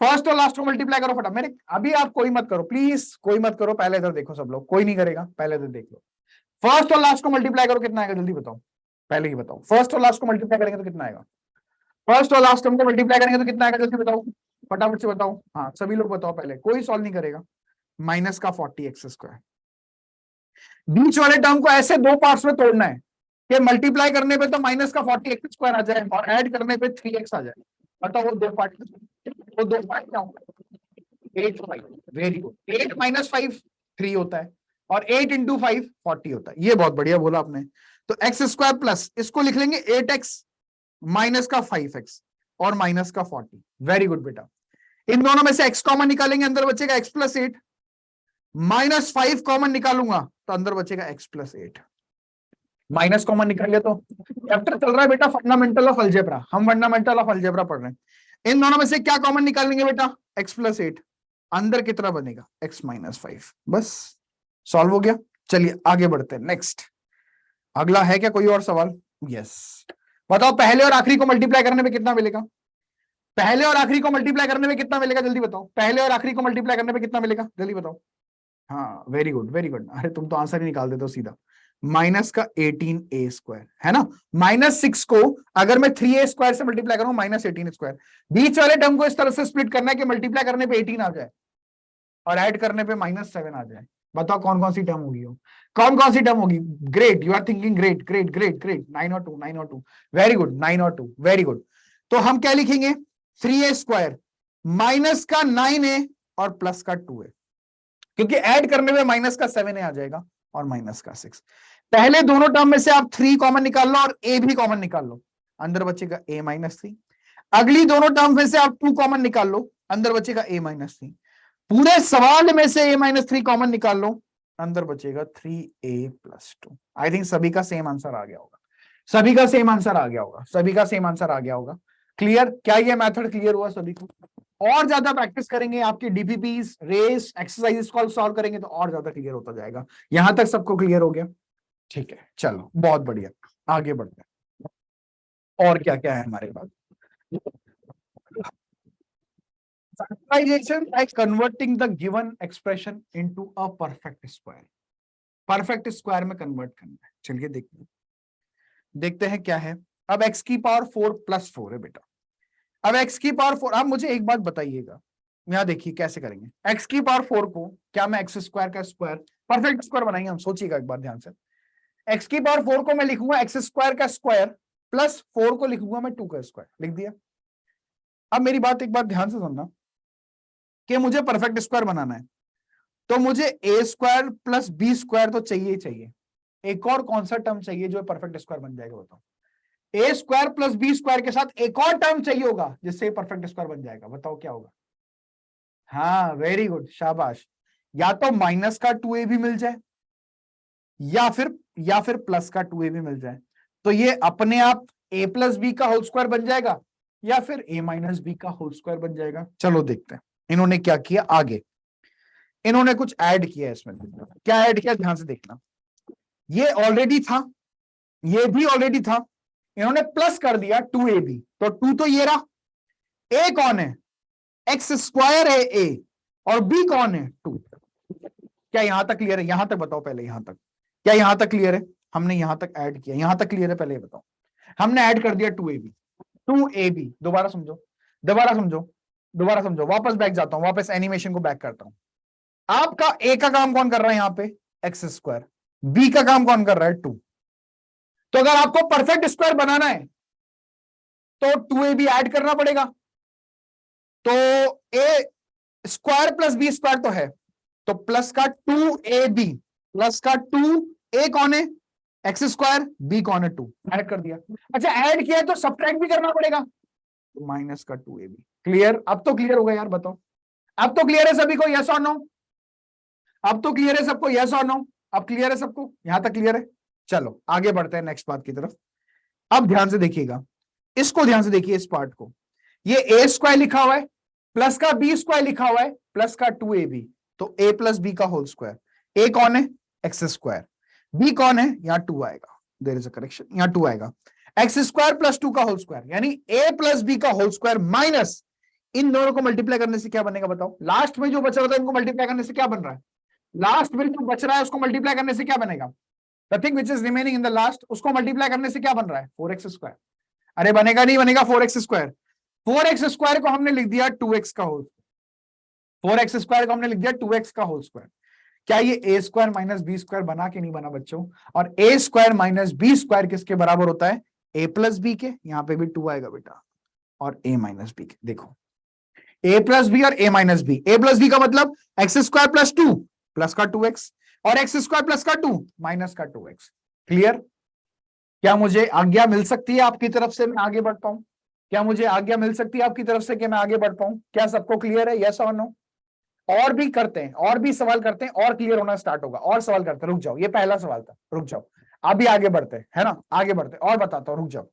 फर्स्ट और लास्ट को मल्टीप्लाई करो फटाफट। मेरे अभी आप कोई मत करो प्लीज, कोई मत करो, पहले इधर देखो सब लोग, कोई नहीं करेगा, पहले इधर देख लो। फर्स्ट और लास्ट को मल्टीप्लाई करो, कितना आएगा जल्दी बताओ? पहले ही बताओ, फर्स्ट और लास्ट को मल्टीप्लाई करेंगे तो कितना आएगा? फर्स्ट और लास्ट टर्म को मल्टीप्लाई करेंगे तो कितना आएगा जल्दी बताओ, फटाफट से बताओ। हाँ, सभी लोग बताओ, पहले कोई सॉल्व नहीं करेगा। -40x²। बीच वाले टर्म को ऐसे दो पार्ट्स में तोड़ना है कि मल्टीप्लाई करने पे तो माइनस का 40x² आ जाए और ऐड करने पे 3x आ जाए। बताओ वो दो पार्ट क्या होगा? 8 5, वेरी गुड। 8 - 5 3 होता है और 8 × 5 40 होता है। ये बहुत बढ़िया बोला आपने। तो x² प्लस इसको लिख लेंगे 8x माइनस का 5x और माइनस का 40। वेरी गुड बेटा। इन दोनों में से x कॉमन निकालेंगे, अंदर बचेगा x + 8, -5 कॉमन निकालूंगा तो अंदर बचेगा x + 8। माइनस कॉमन निकाल लिया तो चैप्टर चल रहा है बेटा फंडामेंटल ऑफ अलजेब्रा, हम फंडामेंटल ऑफ अलजेब्रा पढ़ रहे हैं। इन दोनों में से क्या कॉमन निकालेंगे बेटा? x + 8। अंदर कितना बनेगा? x - 5। बस सॉल्व हो गया। चलिए आगे बढ़ते हैं। नेक्स्ट अगला है क्या कोई और सवाल? यस बताओ, पहले और आखिरी को मल्टीप्लाई करने में कितना मिलेगा? पहले और आखिरी को मल्टीप्लाई करने में कितना मिलेगा? जल्दी बताओ, पहले और आखिरी को मल्टीप्लाई करने में कितना मिलेगा? जल्दी बताओ। हाँ वेरी गुड वेरी गुड। अरे तुम तो आंसर ही निकाल देते हो सीधा। माइनस का 18a² है ना। -6 को अगर मैं 3a² से मल्टीप्लाई करूं -18²। बीच वाले टर्म को इस तरह से स्प्लिट करना है कि मल्टीप्लाई करने पे 18 आ जाए और ऐड करने पे -7 आ जाए। बताओ कौन कौन सी टर्म होगी? कौन कौन सी टर्म होगी? Great, you are thinking great great great great. 9 और 2, 9 और 2, वेरी गुड। 9 और 2, वेरी गुड। तो हम क्या लिखेंगे? 3a² माइनस का 9a और प्लस का 2a, क्योंकि ऐड करने में माइनस का 7a आ जाएगा और माइनस का 6। पहले दोनों टर्म में से आप 3 कॉमन निकाल लो और a भी कॉमन निकाल लो, अंदर बचेगा a - 3। अगली दोनों टर्म में से आप 2 कॉमन निकाल लो, अंदर बचेगा a - 3। पूरे सवाल में से a - 3 कॉमन निकाल लो, अंदर बचेगा 3a + 2। आई थिंक सभी का सेम आंसर आ गया होगा। सभी का सेम आंसर आ गया होगा। सभी का सेम आंसर आ गया होगा। क्लियर? क्या ये मेथड क्लियर हुआ सभी को? और ज्यादा प्रैक्टिस करेंगे, आपकी डीपीपीस रेस एक्सरसाइज को सॉल्व करेंगे तो और ज्यादा क्लियर होता जाएगा। यहां तक सबको क्लियर हो गया? ठीक है, चलो बहुत बढ़िया, आगे बढ़ते हैं। और क्या क्या है हमारे पास? Factorization by converting the given expression into a perfect square. Perfect square में कन्वर्ट करना है। चलिए देखते हैं क्या है। अब x की पावर 4 + 4 है बेटा। अब x की पावर 4, आप मुझे एक बात बताइएगा, यहां देखिए कैसे करेंगे। x की पावर 4 को क्या मैं x² का स्क्वायर परफेक्ट स्क्वायर बनाएंगे हम? सोचिएगा एक बार ध्यान से। x की पावर 4 को मैं लिखूंगा x² का स्क्वायर प्लस 4 को लिखूंगा मैं 2 का स्क्वायर। लिख दिया। अब मेरी बात एक बार ध्यान से सुनना कि मुझे परफेक्ट स्क्वायर बनाना है तो मुझे a² + b² तो चाहिए ही चाहिए। एक और कौन सा टर्म चाहिए जो परफेक्ट स्क्वायर बन जाएगा? बताओ। a² + b² के साथ एक और टर्म चाहिए होगा जिससे परफेक्ट स्क्वायर बन जाएगा। बताओ क्या होगा? हाँ वेरी गुड, शाबाश। या तो माइनस का 2a भी मिल जाए या फिर प्लस का 2a भी मिल जाए, तो ये अपने आप a + b का होल स्क्वायर बन जाएगा या फिर a - b का होल स्क्वायर बन जाएगा। चलो देखते हैं इन्होंने क्या किया आगे। इन्होंने कुछ ऐड किया इसमें। क्या ऐड किया ध्यान से देखना। ये ऑलरेडी था, ये भी ऑलरेडी था, इन्होंने प्लस कर दिया 2ab, तो 2 तो ये रहा। a कौन है? x² है a और b कौन है? 2। क्या यहां तक क्लियर है? यहां तक बताओ पहले, यहां तक क्या यहां तक क्लियर है? हमने यहां तक ऐड किया, यहां तक क्लियर है? पहले ये बताओ। हमने ऐड कर दिया 2ab। 2ab दोबारा समझो, दोबारा समझो, दोबारा समझो। वापस बैक जाता हूं, वापस एनिमेशन को बैक करता हूं। आपका a का काम कौन कर रहा है यहां पे? x²। b का काम कौन कर रहा है? 2। तो अगर आपको परफेक्ट स्क्वायर बनाना है तो 2ab ऐड करना पड़ेगा। तो a² + b² तो है, तो प्लस का 2ab प्लस का 2a कौन है? x², b कौन है? 2। ऐड कर दिया। अच्छा ऐड किया तो सब्ट्रैक्ट भी करना पड़ेगा, तो माइनस का 2ab। क्लियर? अब तो क्लियर होगा यार, बताओ। अब तो क्लियर है सभी को? यस और नो? अब तो क्लियर है सबको? यस और नो? अब क्लियर है सबको? यहां तक क्लियर है? चलो आगे बढ़ते हैं नेक्स्ट बात की तरफ। अब ध्यान से देखिएगा, इसको ध्यान से देखिए, इस पार्ट को। ये a² लिखा हुआ है, प्लस का b² लिखा हुआ है, प्लस का 2ab, तो a + b का होल स्क्वायर। a कौन है? x²। b कौन है? यहां 2 आएगा, देयर इज अ करेक्शन, यहां 2 आएगा। x² + 2 का होल स्क्वायर, यानी a + b का होल स्क्वायर माइनस इन दोनों को मल्टीप्लाई करने से क्या बनेगा? बताओ। लास्ट में जो बच रहा था इनको मल्टीप्लाई करने से क्या बन रहा है? लास्ट में जो बच रहा है उसको मल्टीप्लाई करने से क्या बनेगा? The thing which is remaining in the last, उसको मल्टीप्लाई करने से क्या बन रहा है? 4x²। अरे बनेगा नहीं बनेगा? 4x²। 4x² को हमने लिख दिया 2x का होल, 4x² को हमने लिख दिया 2x का होल स्क्वायर। क्या ये A square minus B square बना के नहीं बना बच्चों? और A square minus B square किसके बराबर होता है? ए प्लस बी के। यहां पे भी 2 आएगा बेटा, और ए माइनस बी के। देखो ए प्लस बी और A minus B. A plus B का मतलब एक्स स्क्वायर प्लस 2 प्लस का 2x, और एक्स स्क्वायर प्लस का 2 माइनस का 2x। क्लियर? क्या मुझे आज्ञा मिल सकती है आपकी तरफ से मैं आगे बढ़ पाऊं? क्या मुझे आज्ञा मिल सकती है आपकी तरफ से कि मैं आगे बढ़ पाऊं? क्या सबको क्लियर है? यस और नो? और भी करते हैं, और भी सवाल करते हैं, और क्लियर होना स्टार्ट होगा। और सवाल करते हैं, रुक जाओ, ये पहला सवाल था, रुक जाओ, अभी आगे बढ़ते हैं, है ना? आगे बढ़ते हैं और बताता हूं, रुक जाओ,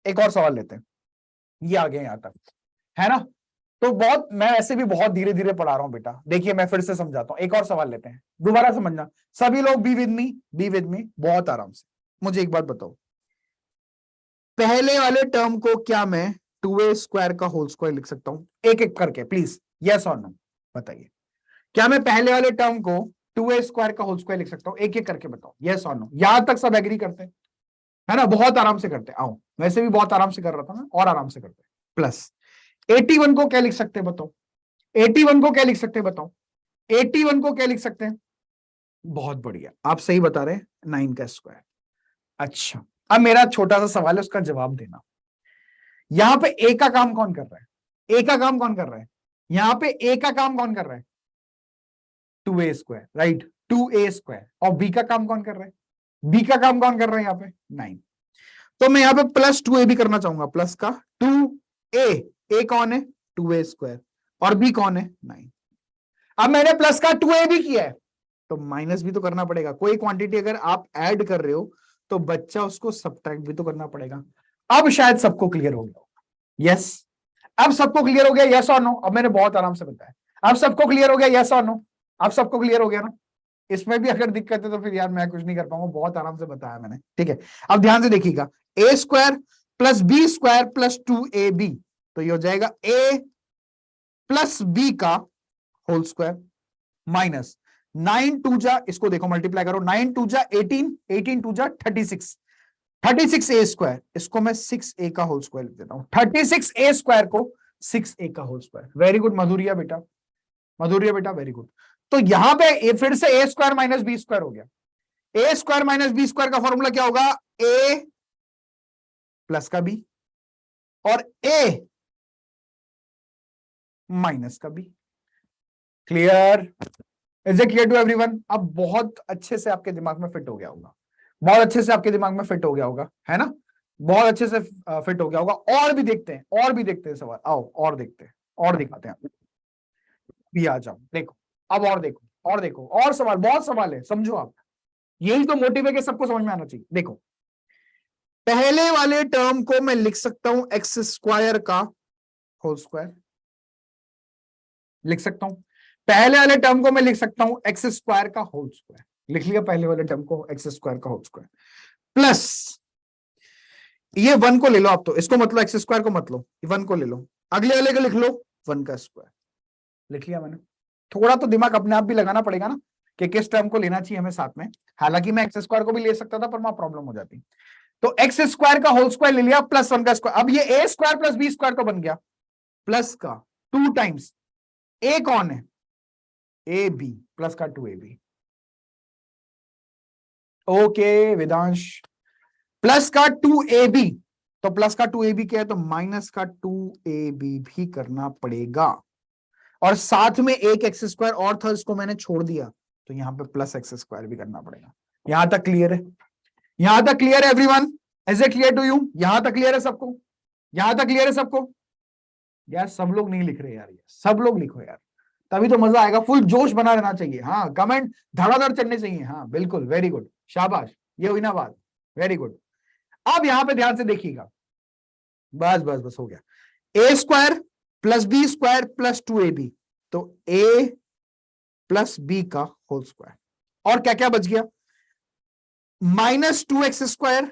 एक और सवाल लेते हैं। ये आ गए यहां तक, है ना? तो बहुत, मैं ऐसे भी बहुत धीरे धीरे पढ़ा रहा हूं बेटा। देखिए मैं फिर से समझाता हूं, एक और सवाल लेते हैं, दोबारा समझना सभी लोग। बी विद मी बहुत आराम से। मुझे एक बात बताओ, पहले वाले टर्म को क्या मैं 2a स्क्वायर का होल स्क्वायर लिख सकता हूं? एक एक करके प्लीज, यस और नो बताइए। क्या मैं पहले वाले टर्म को 2a स्क्वायर का होल स्क्वायर लिख सकता हूं? एक एक करके बताओ, यस और नो। यहां तक सब एग्री करते हैं, है ना? बहुत आराम से करते हैं। आओ, वैसे भी बहुत आराम से कर रहा था ना, और आराम से करते हैं। प्लस 81 को क्या लिख सकते हैं बताओ? 81 को क्या लिख सकते हैं बताओ? 81 को क्या लिख सकते हैं? बहुत बढ़िया, आप सही बता रहे हैं, 9 का स्क्वायर। अच्छा, अब मेरा छोटा सा सवाल है, उसका जवाब देना। यहां पे ए का काम कौन कर रहा है? ए का काम कौन कर रहा है? यहां पे ए का काम कौन कर रहा है? 2a square, right, 2a square. और बी का काम कौन कर रहा है? बी का काम कौन कर रहा है यहाँ पे? 9। तो मैं यहाँ पे प्लस 2a भी करना चाहूंगा, प्लस का 2a। ए कौन है? 2a square. और बी कौन है? 9। अब मैंने प्लस का 2a भी किया है, तो माइनस भी तो करना पड़ेगा। कोई क्वांटिटी अगर आप ऐड कर रहे हो तो बच्चा उसको सब्ट्रैक्ट भी तो करना पड़ेगा। अब शायद सबको क्लियर हो गया। यस, अब सबको क्लियर हो गया, यस और नो? अब मैंने बहुत आराम से बताया, अब सबको क्लियर हो गया, यस और नो? अब सबको क्लियर हो गया ना? इसमें भी अगर दिक्कत है तो फिर यार मैं कुछ नहीं कर पाऊंगा, बहुत आराम से बताया मैंने, ठीक है? अब ध्यान से देखिएगा, A square plus B square plus 2ab, तो ये हो जाएगा ए प्लस बी का होल स्क्वायर माइनस 9 टू जा, इसको देखो मल्टीप्लाई करो, 9 टू जा 18, 18 टू जा 36, 36a स्क्वायर। इसको मैं 6a का होल स्क्वायर लिख देता हूं, 36a स्क्वायर को 6a का whole square. Very good Madhuriya बेटा, मधुरिया बेटा, वेरी गुड। तो यहां पे फिर से A square minus B square हो गया। A square minus B square का फॉर्मूला क्या होगा? ए प्लस का बी और ए माइनस का B. Clear? Is it clear to everyone? अब बहुत अच्छे से आपके दिमाग में फिट हो गया होगा, बहुत अच्छे से आपके दिमाग में फिट हो गया होगा, है ना? बहुत अच्छे से फिट हो गया होगा। और भी देखते हैं, और भी देखते हैं सवाल, आओ और देखते हैं, और दिखाते हैं। भी आ जाओ, देखो, अब और देखो, और देखो, और सवाल, बहुत सवाल है, समझो आप। यही तो मोटिव है कि सबको समझ में आना चाहिए। देखो, पहले वाले टर्म को मैं लिख सकता हूं एक्स स्क्वायर का होल स्क्वायर, लिख सकता हूं। पहले वाले टर्म को मैं लिख सकता हूं एक्स स्क्वायर का होल स्क्वायर, लिख लिया पहले वाले टर्म को एक्स स्क्वायर का होल स्क्वायर। प्लस ये 1 को ले लो आप, तो इसको मत लो, एक्स स्क्वायर को मत लो, 1 को ले लो, अगले वाले को लिख लो 1 का स्क्वायर। लिख लिया मैंने। थोड़ा तो दिमाग अपने आप भी लगाना पड़ेगा ना कि किस टर्म को लेना चाहिए हमें साथ में। हालांकि मैं एक्स स्क्वायर को भी ले सकता था, पर वहां प्रॉब्लम हो जाती। तो एक्स स्क्वायर का होल स्क्वायर ले लिया प्लस 1 का स्क्वायर। अब ये A square plus B square तो बन गया, प्लस का 2 टाइम्स ए कौन है? ए बी, प्लस का 2ab। ओके वेदांश, प्लस का 2ab, तो प्लस का 2ab क्या है? तो माइनस का 2ab भी करना पड़ेगा। और साथ में एक एक्स स्क्वायर और था, इसको मैंने छोड़ दिया, तो यहां पे प्लस एक्स स्क्वायर भी करना पड़ेगा। यहां तक क्लियर है? यहां तक क्लियर है everyone? Is it clear to you? यहां तक क्लियर है सबको? यहां तक क्लियर है सबको? यार सब लोग नहीं लिख रहे यार, सब लोग लिखो यार, तभी तो मजा आएगा। फुल जोश बना रहना चाहिए, हाँ, कमेंट धड़ाधड़ चलने चाहिए, हाँ बिल्कुल, वेरी गुड, शाबाश, ये हुई ना बात, वेरी गुड। अब यहां पे ध्यान से देखिएगा, बस बस बस हो गया। A square plus B square plus 2ab, तो ए प्लस बी का होल स्क्वायर। और क्या क्या बच गया? माइनस 2x स्क्वायर,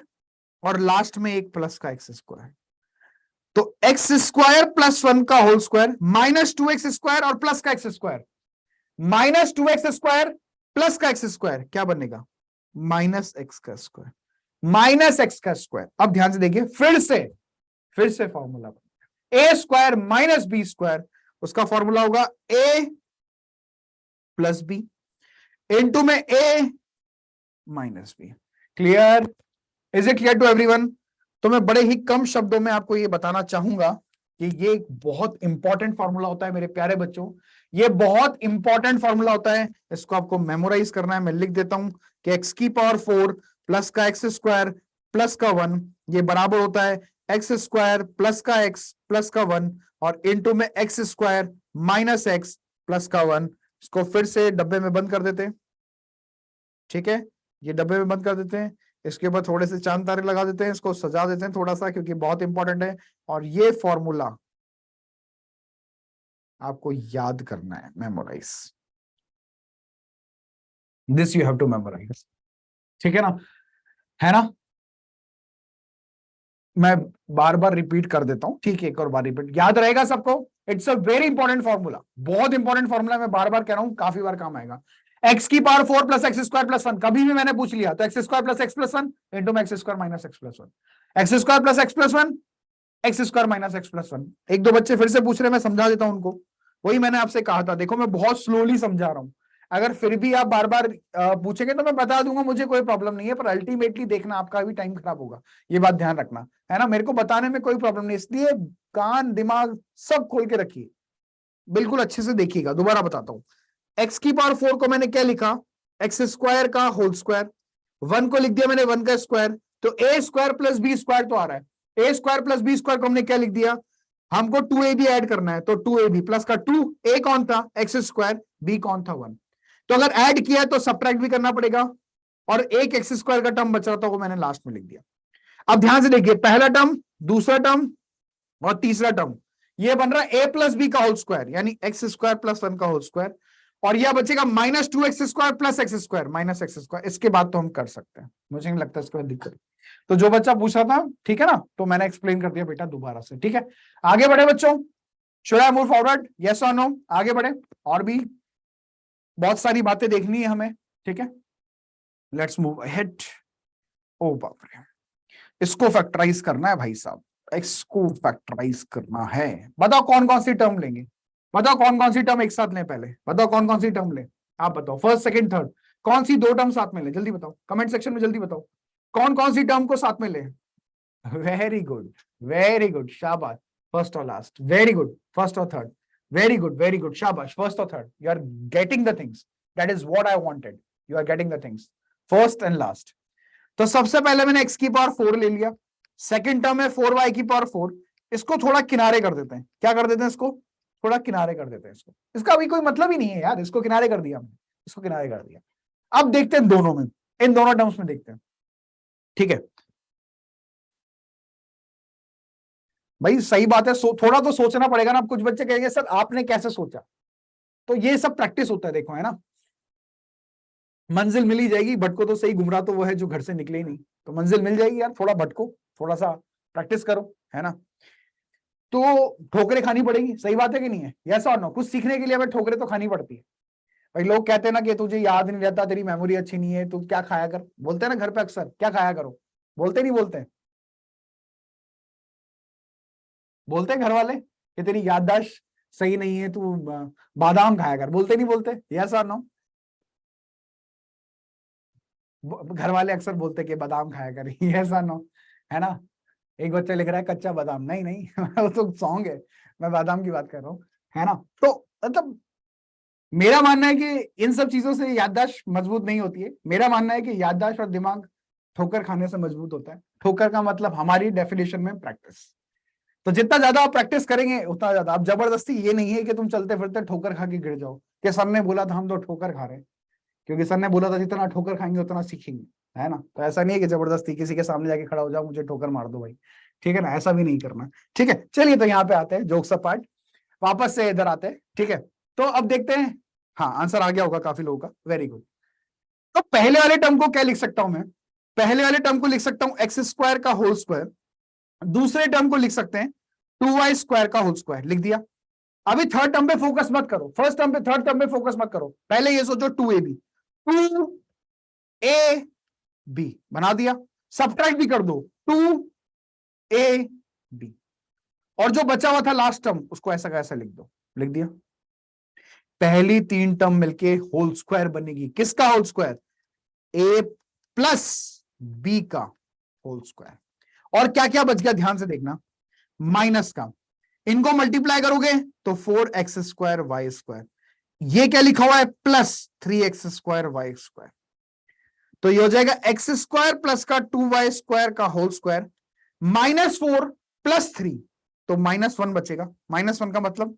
और लास्ट में एक प्लस का एक्स स्क्वायर। तो एक्स स्क्वायर प्लस 1 का whole square minus 2x square और प्लस का x square, minus 2x square plus का एक्स स्क्वायर क्या बनेगा? माइनस एक्स का स्क्वायर, माइनस एक्स का स्क्वायर। अब ध्यान से देखिए, फिर से फॉर्मूला बनेगा A square minus B square, उसका फॉर्मूला होगा ए प्लस बी। इनटू में a minus b। Clear? Is it clear to everyone? तो मैं बड़े ही कम शब्दों में आपको ये बताना चाहूंगा कि ये एक बहुत इंपॉर्टेंट फॉर्मूला होता है मेरे प्यारे बच्चों। ये बहुत इंपॉर्टेंट फॉर्मूला होता है, इसको आपको मेमोराइज करना है। मैं लिख देता हूं कि एक्स की पावर 4 प्लस का एक्स स्क्वायर प्लस का 1 ये बराबर होता है एक्स स्क्वायर प्लस का एक्स प्लस का 1 और इनटू में x square minus x plus का 1। इसको फिर से डब्बे में बंद कर देते हैं, ठीक है? ये डब्बे में बंद कर देते हैं, इसके ऊपर थोड़े से चांद तारे लगा देते हैं, इसको सजा देते हैं थोड़ा सा क्योंकि बहुत इंपॉर्टेंट है। और ये फॉर्मूला आपको याद करना है, memorise this, you have to memorise, ठीक है ना? है ना? मैं बार बार रिपीट कर देता हूं, ठीक है? एक और बार रिपीट, याद रहेगा सबको? It's a very important formula, बहुत इंपॉर्टेंट फॉर्मूला। मैं बार बार कह रहा हूं, काफी बार काम आएगा। एक्स की power 4 plus x square plus 1 कभी भी मैंने पूछ लिया तो x square plus x plus 1 into में x square minus x plus 1, x square plus x plus 1 x square minus x plus 1। एक दो बच्चे फिर से पूछ रहे हैं, मैं समझा देता हूं उनको। वही मैंने आपसे कहा था, देखो मैं बहुत स्लोली समझा रहा हूं, अगर फिर भी आप बार बार पूछेंगे तो मैं बता दूंगा, मुझे कोई प्रॉब्लम नहीं है, पर अल्टीमेटली देखना आपका भी टाइम खराब होगा, ये बात ध्यान रखना, है ना? मेरे को बताने में कोई प्रॉब्लम नहीं, इसलिए कान दिमाग सब खोल के रखिए, बिल्कुल अच्छे से देखिएगा। दोबारा बताता हूं, एक्स की पावर 4 को मैंने क्या लिखा? एक्स स्क्वायर का होल स्क्वायर। 1 को लिख दिया मैंने 1 का स्क्वायर, तो ए स्क्वायर प्लस बी स्क्वायर तो आ रहा है। ए स्क्वायर प्लस बी स्क्वायर को हमने क्या लिख दिया? हमको 2ab ऐड करना है, तो 2ab प्लस का 2, ए कौन था? एक्स स्क्वायर, बी कौन था? 1। तो अगर ऐड किया तो सब्ट्रैक्ट भी करना पड़ेगा, और एक एक्स स्क्वायर का टर्म बच रहा था वो मैंने लास्ट में लिख दिया। अब ध्यान से देखिए, पहला टर्म, दूसरा टर्म और तीसरा टर्म, ये बन रहा है ए प्लस बी का होल स्क्वायर, यानी एक्स स्क्वायर प्लस 1 का होल स्क्वायर, और यह बचेगा minus 2x square plus x square minus x square. इसके बाद तो हम कर सकते हैं, मुझे नहीं लगता इसके बाद दिक्कत। तो जो बच्चा पूछा था, ठीक है ना, तो मैंने एक्सप्लेन कर दिया बेटा दोबारा से, ठीक है? आगे बढ़े बच्चों, should I move forward, yes और नो? आगे बढ़े, और भी बहुत सारी बातें देखनी है हमें, ठीक है? Let's move ahead. ओ बाप रे, इसको फैक्टराइज करना है भाई साहब, एक्स को फैक्टराइज करना है। बताओ कौन कौन सी टर्म लेंगे? बताओ कौन कौन सी टर्म एक साथ लें? पहले बताओ कौन कौन सी टर्म लें, आप बताओ, फर्स्ट सेकंड थर्ड, कौन सी दो टर्म साथ में लें? जल्दी बताओ, कमेंट सेक्शन में जल्दी बताओ, कौन कौन सी टर्म को साथ में लें? वेरी गुड, वेरी गुड, शाबाश। फर्स्ट और लास्ट, वेरी गुड। फर्स्ट और थर्ड, वेरी गुड, शाबाश। फर्स्ट और third, you are getting the things, that is what I wanted, you are getting the things, first and last. तो सबसे पहले मैंने x की पावर 4 ले लिया, सेकंड टर्म है 4y की पावर 4, इसको थोड़ा किनारे कर देते हैं। क्या कर देते हैं? इसको थोड़ा किनारे कर देते हैं। इसको, इसका अभी कोई मतलब ही नहीं है यार, इसको किनारे कर दिया हमने, इसको किनारे कर दिया। अब देखते हैं दोनों में, इन दोनों टर्म्स में देखते हैं, ठीक है भाई? सही बात है, थोड़ा तो सोचना पड़ेगा ना। अब कुछ बच्चे कहेंगे सर आपने कैसे सोचा, तो ये सब प्रैक्टिस होता है, देखो, है ना? मंजिल मिल ही जाएगी, भटको तो सही, गुमराह तो वो है जो घर से निकले ही नहीं। तो मंजिल मिल जाएगी यार, थोड़ा भटको, थोड़ा सा प्रैक्टिस करो, है ना? तो ठोकरें खानी पड़ेगी, सही बात है कि नहीं है? यस और नो? कुछ सीखने के लिए हमें ठोकरें तो खानी पड़ती है भाई। लोग कहते हैं ना कि तुझे याद नहीं रहता, तेरी मेमोरी अच्छी नहीं है, तू क्या खाया कर, बोलते हैं ना घर पे अक्सर, क्या खाया करो, बोलते नहीं बोलते? बोलते हैं घर वाले कि तेरी याददाश्त सही नहीं है, तू बादाम खाया कर, बोलते नहीं बोलते? यस और नो? घर वाले अक्सर बोलते कि बादाम खाया कर, यस और नो? है ना? एक बच्चा लिख रहा है कच्चा बादाम, नहीं नहीं वो तो सॉन्ग है, मैं बादाम की बात कर रहा हूँ, है ना? तो मतलब मेरा मानना है कि इन सब चीजों से याददाश्त मजबूत नहीं होती है। मेरा मानना है कि याददाश्त और दिमाग ठोकर खाने से मजबूत होता है। ठोकर का मतलब हमारी डेफिनेशन में प्रैक्टिस। तो जितना ज्यादा आप प्रैक्टिस करेंगे उतना ज्यादा। अब जबरदस्ती ये नहीं है कि तुम चलते फिरते ठोकर खा के गिर जाओ, कि सर ने बोला था हम तो ठोकर खा रहे हैं, क्योंकि सर ने बोला था जितना ठोकर खाएंगे उतना सीखेंगे, है ना? तो ऐसा नहीं है कि जबरदस्ती किसी के सामने जाके खड़ा हो जाओ, मुझे ठोकर मार दो भाई, ठीक है ना? ऐसा भी नहीं करना, ठीक है? चलिए, तो यहाँ पे आते हैं, जोक्स अपार्ट, वापस से इधर आते हैं, ठीक है? तो अब देखते हैं, हाँ आंसर आ गया होगा काफी लोगों का, वेरी गुड। तो पहले वाले टर्म को क्या लिख सकता हूं मैं? पहले वाले टर्म को लिख सकता हूं एक्स स्क्वायर का होल स्क्वायर, दूसरे टर्म को लिख सकते हैं 2y स्क्वायर का होल स्क्वायर, लिख दिया। अभी थर्ड टर्म पे फोकस मत करो, फर्स्ट टर्म पे, थर्ड टर्म पे फोकस मत करो, पहले ये सोचो 2ab, 2ab बना दिया, सब्ट्रैक्ट भी कर दो 2ab, और जो बचा हुआ था लास्ट टर्म उसको ऐसा का ऐसा लिख दो, लिख दिया। पहली 3 टर्म मिलके होल स्क्वायर बनेगी। किसका होल स्क्वायर? ए प्लस बी का होल स्क्वायर। और क्या क्या बच गया ध्यान से देखना, माइनस का। इनको मल्टीप्लाई करोगे तो 4x² y²। ये क्या लिखा हुआ है? Plus 3x² y²। तो ये हो जाएगा x² प्लस का 2y² का होल स्क्वायर -4 प्लस 3, तो -1 बचेगा। -1 का मतलब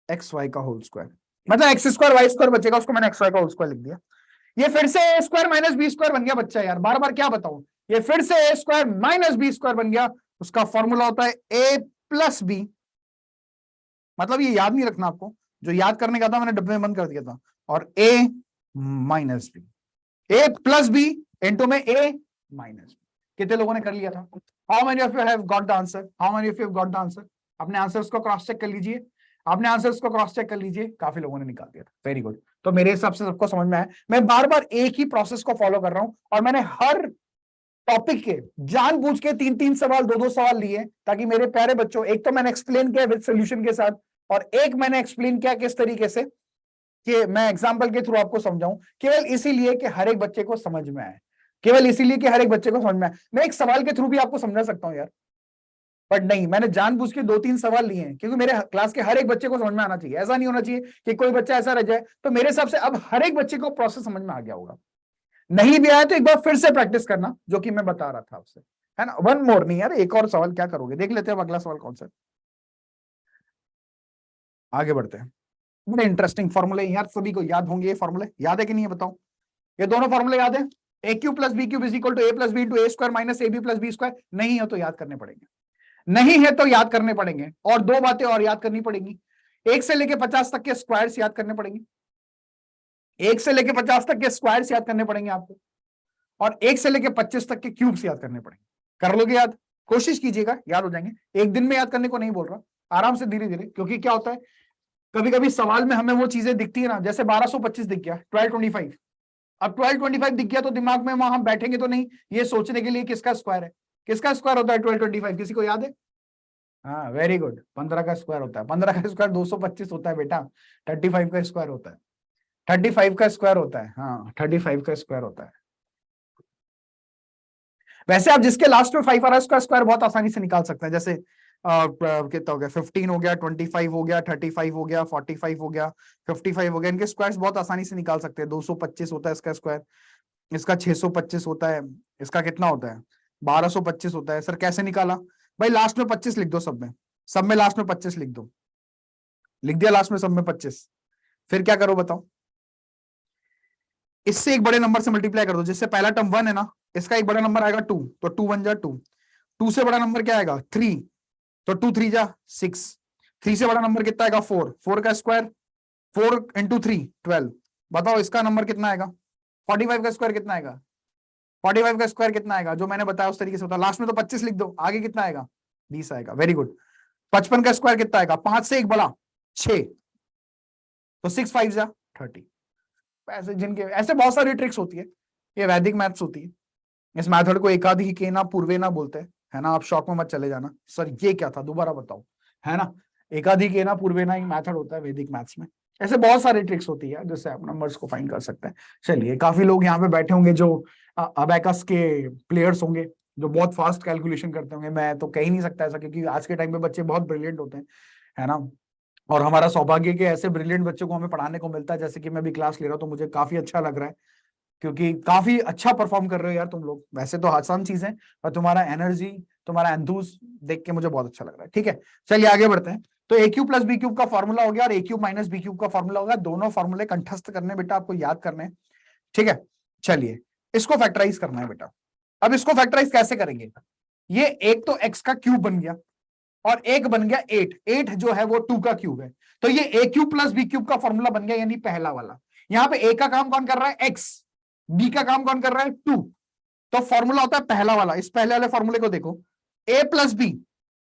xy का होल स्क्वायर, मतलब x² y² बचेगा, उसको मैंने xy का होल स्क्वायर लिख दिया। ये फिर से a² माइनस b² बन गया बच्चा। यार बार बार क्या बताऊं, ये फिर से a² माइनस b² बन गया। उसका फॉर्मूला होता है a प्लस बी। मतलब ये याद नहीं रखना आपको, जो याद करने का था मैंने डब्बे में बंद कर दिया था। और a minus B, a plus B into में a माइनस बी। कितने लोगों ने कर लिया था? How many of you have got the answer? How many of you have got the answer? अपने आंसर्स को क्रॉस चेक कर लीजिए, अपने आंसर्स को क्रॉस चेक कर लीजिए। काफी लोगों ने निकाल दिया था, वेरी गुड। तो मेरे हिसाब से सबको समझ में आया। मैं बार बार एक ही प्रोसेस को फॉलो कर रहा हूं, और मैंने हर टॉपिक के जानबूझ के 3-3 सवाल, 2-2 सवाल लिए, ताकि मेरे प्यारे बच्चों, एक तो मैंने एक्सप्लेन किया विद सोल्यूशन के साथ, और एक मैंने एक्सप्लेन किया किस तरीके से कि मैं एग्जाम्पल के थ्रू आपको समझाऊं, केवल इसीलिए कि हर एक बच्चे को समझ में आए, केवल इसीलिए कि हर एक बच्चे को समझ में आए। मैं एक सवाल के थ्रू भी आपको समझा सकता हूं यार, बट नहीं, मैंने जानबूझ के 2-3 सवाल लिए हैं, क्योंकि मेरे क्लास के हर एक बच्चे को समझ में आना चाहिए। ऐसा नहीं होना चाहिए कि कोई बच्चा ऐसा रह जाए। तो मेरे हिसाब से अब हर एक बच्चे को प्रोसेस समझ में आ गया होगा। नहीं भी आया तो एक बार फिर से प्रैक्टिस करना, जो कि मैं बता रहा था आपसे, है ना। वन मोर नहीं यार, एक और सवाल क्या करोगे, देख लेते हैं अगला सवाल कौन सा है। आगे बढ़ते हैं। बड़े इंटरेस्टिंग फॉर्मूले यार, सभी को याद होंगे। ये फॉर्मूले याद है कि नहीं है बताओ? ये दोनों फॉर्मूले याद है? A cube plus B cube is equal to A plus B into A square minus A B plus B square. नहीं है तो याद करने पड़ेंगे, नहीं है तो याद करने पड़ेंगे। और दो बातें और याद करनी पड़ेगी, 1 से लेके 50 तक के स्क्वायर्स याद करने पड़ेंगे, 1 से लेके 50 तक के स्क्वायर्स याद करने पड़ेंगे आपको, और 1 से लेके 25 तक के क्यूब्स याद करने पड़ेंगे। कर लोगे याद? कोशिश कीजिएगा, याद हो जाएंगे। एक दिन में याद करने को नहीं बोल रहा, आराम से धीरे धीरे, क्योंकि क्या होता है कभी कभी सवाल में हमें वो चीजें दिखती है ना, जैसे 1225 दिख गया, 1225। अब 1225 दिख गया तो दिमाग में वहां हम बैठेंगे तो नहीं ये सोचने के लिए किसका स्क्वायर है, किसका स्क्वायर होता है 1225? किसी को याद है? हाँ वेरी गुड, 15 का स्क्वायर होता है। 15 का स्क्वायर 225 होता है बेटा। 35 का स्क्वायर होता है, 35 का स्क्वायर होता है। हाँ 35 का स्क्वायर होता है। वैसे आप जिसके लास्ट में 5 आ रहा है उसका स्क्वायर बहुत आसानी से निकाल सकते हैं। जैसे कितना हो गया, 15 हो गया, 25 हो गया, 35 हो गया, 45 हो गया, 55 हो गया। इनके स्क्वायर्स बहुत आसानी से निकाल सकते हैं। 225 होता है इसका स्क्वायर, इसका 625 होता है, इसका कितना होता है 1225 होता है। सर कैसे निकाला? भाई लास्ट में 25 लिख दो, सब में लास्ट में 25 लिख दो। लिख दिया लास्ट में सब में 25। फिर क्या करो बताओ? इससे एक बड़े नंबर से मल्टीप्लाई कर दो। जिससे पहला टर्म 1 है ना, इसका एक बड़ा नंबर आएगा 2, तो 2 1 जा 2। 2 से बड़ा नंबर क्या आएगा 3, तो 2 3 जा 6। 3 से बड़ा नंबर कितना आएगा 4, 4 का स्क्वायर 4 इंटू 3 12। बताओ इसका नंबर कितना आएगा? 45 का स्क्वायर कितना आएगा? 45 का स्क्वायर कितना आएगा? जो मैंने बताया उस तरीके से होता। लास्ट में तो 25 लिख दो, आगे कितना आएगा 20 आएगा। Very good. 55 का स्क्वायर कितना आएगा? 5 से एक बड़ा 6, तो 6 5 जा 30। ऐसे जिनके ऐसे बहुत सारी ट्रिक्स होती है, ये वैदिक मैथ्स होती है। इस मेथड को एकाधी के ना पूर्वे ना बोलते हैं, है ना। आप शॉक में मत चले जाना, सर ये क्या था दोबारा बताओ, है ना। एकाधी के ना पूर्वे ना ही मेथड होता है वैदिक मैथ्स में। ऐसे बहुत सारी ट्रिक्स होती है जिससे आप नंबर्स को फाइंड कर सकते हैं। चलिए, काफी लोग यहाँ पे बैठे होंगे जो अबैकस के प्लेयर्स होंगे, जो बहुत फास्ट कैलकुलेशन करते होंगे। मैं तो कह ही नहीं सकता ऐसा, क्योंकि आज के टाइम में बच्चे बहुत ब्रिलियंट होते हैं, है ना। और हमारा सौभाग्य के ऐसे ब्रिलियंट बच्चों को हमें पढ़ाने को मिलता है। जैसे कि मैं भी क्लास ले रहा हूँ तो मुझे काफी अच्छा लग रहा है, क्योंकि काफी अच्छा परफॉर्म कर रहे हो यार तुम लोग। वैसे तो आसान चीज है, पर तुम्हारा एनर्जी, तुम्हारा एंथूज देख के मुझे बहुत अच्छा लग रहा है। ठीक है, चलिए आगे बढ़ते हैं। तो A cube plus B cube का फॉर्मूला हो गया, और A cube minus B cube का फॉर्मूला होगा। दोनों फॉर्मूले कंठस्थ करने बेटा, आपको याद करने हैं। ठीक है, चलिए इसको फैक्टराइज करना है बेटा। अब इसको फैक्टराइज कैसे करेंगे? ये एक तो एक्स का क्यूब बन गया, और एक बन गया 8। 8 जो है वो 2 का क्यूब है, तो ये ए क्यूब प्लस बी क्यूब का फॉर्मूला बन गया, यानी पहला वाला। यहां पे ए का काम कौन कर रहा है? एक्स। बी का काम कौन कर रहा है? 2। तो फॉर्मूला होता है पहला वाला। इस पहले वाले फॉर्मूले को देखो, ए प्लस बी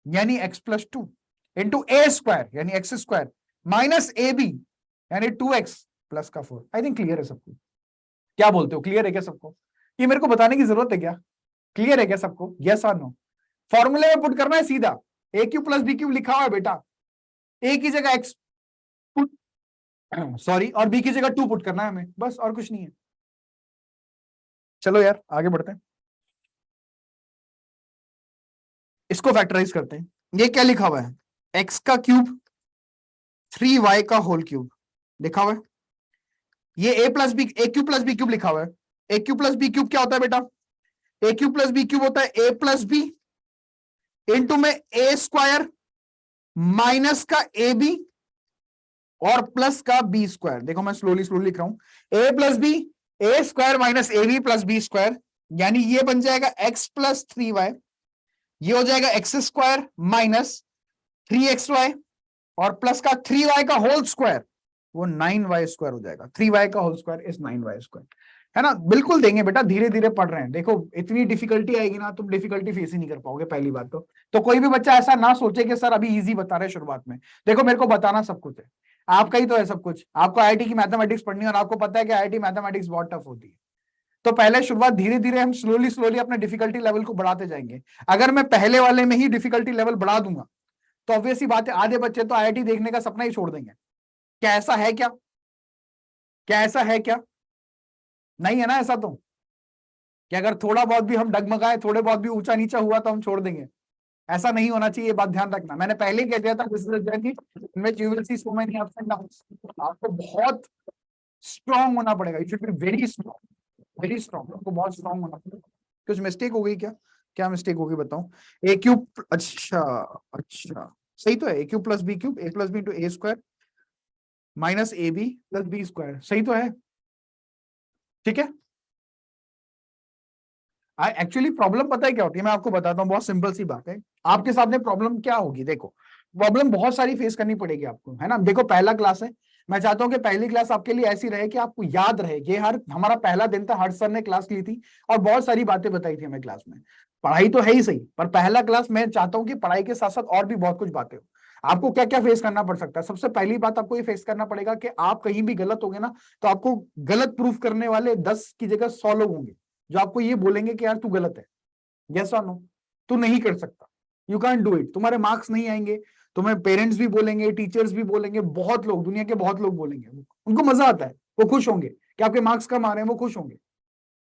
यानी x plus 2 into A square यानी x square minus A B यानी 2x प्लस का 4। आई थिंक क्लियर है सबको? क्या बोलते हो, क्लियर है क्या सबको? ये मेरे को बताने की जरूरत है क्या? क्लियर है क्या सबको? यस और नो? फॉर्मूले में पुट करना है सीधा। ए क्यू प्लस बी क्यू लिखा हुआ है बेटा, ए की जगह एक्स पुट, सॉरी, और बी की जगह 2 पुट करना है हमें, बस और कुछ नहीं है। चलो यार आगे बढ़ते हैं, इसको फैक्टराइज करते हैं। ये क्या लिखा हुआ है, एक्स का क्यूब 3y का होल क्यूब लिखा हुआ है। ये ए प्लस बी, ए क्यूब प्लस बी क्यूब लिखा हुआ है। A cube plus B cube क्या होता है बेटा, ए क्यूब प्लस बी क्यूब होता है ए प्लस बी इंटू में ए स्क्वायर माइनस का ए बी और प्लस का बी स्क्वायर। देखो मैं स्लोली स्लोली लिख रहा हूं, A plus B, A square minus A B plus B square, यानी ये बन जाएगा एक्स प्लस 3y, ये हो जाएगा एक्स स्क्वायर माइनस 3xy और प्लस का 3y का होल स्क्वायर, वो 9y स्क्वायर हो जाएगा। 3y का whole square is 9y square, है ना। बिल्कुल देंगे बेटा, धीरे धीरे पढ़ रहे हैं। देखो इतनी डिफिकल्टी आएगी ना, तुम डिफिकल्टी फेस ही नहीं कर पाओगे पहली बात तो कोई भी बच्चा ऐसा ना सोचे कि सर अभी इजी बता रहे हैं शुरुआत में। देखो मेरे को बताना सब कुछ है, आपका ही तो है सब कुछ। आपको आईआईटी की मैथमेटिक्स पढ़नी है और आपको पता है कि आईआईटी मैथमेटिक्स बहुत टफ होती है। तो पहले शुरुआत धीरे धीरे हम स्लोली स्लोली अपने डिफिकल्टी लेवल को बढ़ाते जाएंगे। अगर मैं पहले वाले में ही डिफिकल्टी लेवल बढ़ा दूंगा तो ऑब्वियस ही बात है आधे बच्चे तो आईआईटी देखने का सपना ही छोड़ देंगे। क्या ऐसा है क्या, क्या ऐसा है क्या, नहीं है ना ऐसा तो, कि अगर थोड़ा बहुत भी हम डगमगाए, थोड़े बहुत भी ऊंचा नीचा हुआ तो हम छोड़ देंगे। ऐसा नहीं होना चाहिए, ये बात ध्यान रखना। मैंने पहले ही कह दिया था this is a journey in which you will see so many ups and downs. आपको बहुत स्ट्रांग होना पड़ेगा, you should be very strong, very strong. आपको बहुत स्ट्रांग होना पड़ेगा। कुछ मिस्टेक हो गई क्या, क्या मिस्टेक होगी बताओ। ए क्यूब, अच्छा अच्छा सही तो है, A cube plus B cube, A plus B into A square minus A B plus B square, सही तो है, ठीक है। एक्चुअली प्रॉब्लम पता है क्या होती है, मैं आपको बताता हूँ, बहुत सिंपल सी बात है। आपके सामने प्रॉब्लम क्या होगी, देखो प्रॉब्लम बहुत सारी फेस करनी पड़ेगी आपको, है ना। देखो पहला क्लास है, मैं चाहता हूं कि पहली क्लास आपके लिए ऐसी रहे कि आपको याद रहे। ये हर हमारा पहला दिन था, हर सर ने क्लास ली थी और बहुत सारी बातें बताई थी हमें क्लास में। पढ़ाई तो है ही सही, पर पहला क्लास मैं चाहता हूं कि पढ़ाई के साथ साथ और भी बहुत कुछ बातें हो। आपको क्या क्या फेस करना पड़ सकता है, सबसे पहली बात आपको ये फेस करना पड़ेगा कि आप कहीं भी गलत होगे ना, तो आपको गलत प्रूफ करने वाले 10 की जगह 100 लोग होंगे जो आपको ये बोलेंगे कि यार तू गलत है। यस और नो, तू नहीं कर सकता, यू कैन डू इट। तुम्हारे मार्क्स नहीं आएंगे, तुम्हें पेरेंट्स भी बोलेंगे, टीचर्स भी बोलेंगे, बहुत लोग, दुनिया के बहुत लोग बोलेंगे। उनको मजा आता है, वो खुश होंगे कि आपके मार्क्स कम आ रहे हैं, वो खुश होंगे।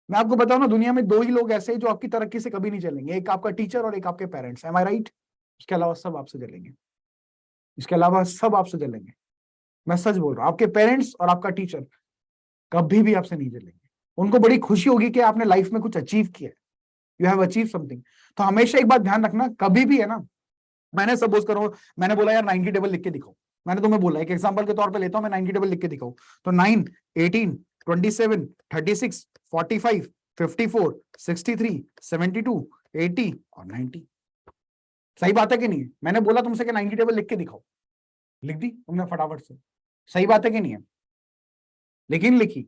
मैं आपको बताऊं ना, दुनिया में 2 ही लोग ऐसे हैं जो आपकी तरक्की से कभी नहीं चलेंगे, एक आपका टीचर और एक आपके पेरेंट्स। एम आई राइट? इसके अलावा सब आपसे चलेंगे, इसके अलावा सब आपसे चलेंगे। मैं सच बोल रहा हूं, आपके पेरेंट्स और आपका टीचर कभी भी आपसे नहीं चलेंगे। उनको बड़ी खुशी होगी कि आपने लाइफ में कुछ अचीव किया, यू हैव अचीव समथिंग। तो हमेशा एक बात ध्यान रखना, कभी भी है ना, मैंने सपोज करो, मैंने बोला यार 90 टेबल लिख के दिखाओ, मैंने तुम्हें बोला एक एग्जांपल के तौर पे लेता हूं मैं, 90 टेबल लिख के दिखाओ, तो 9, 18, 27, 36, 45, 54, 63, 72, 80 और 90। सही बात है कि नहीं है? मैंने बोला तुमसे कि 90 टेबल लिख के दिखाओ, लिख दी तुमने फटाफट से। सही बात है कि नहीं है? लेकिन लिखी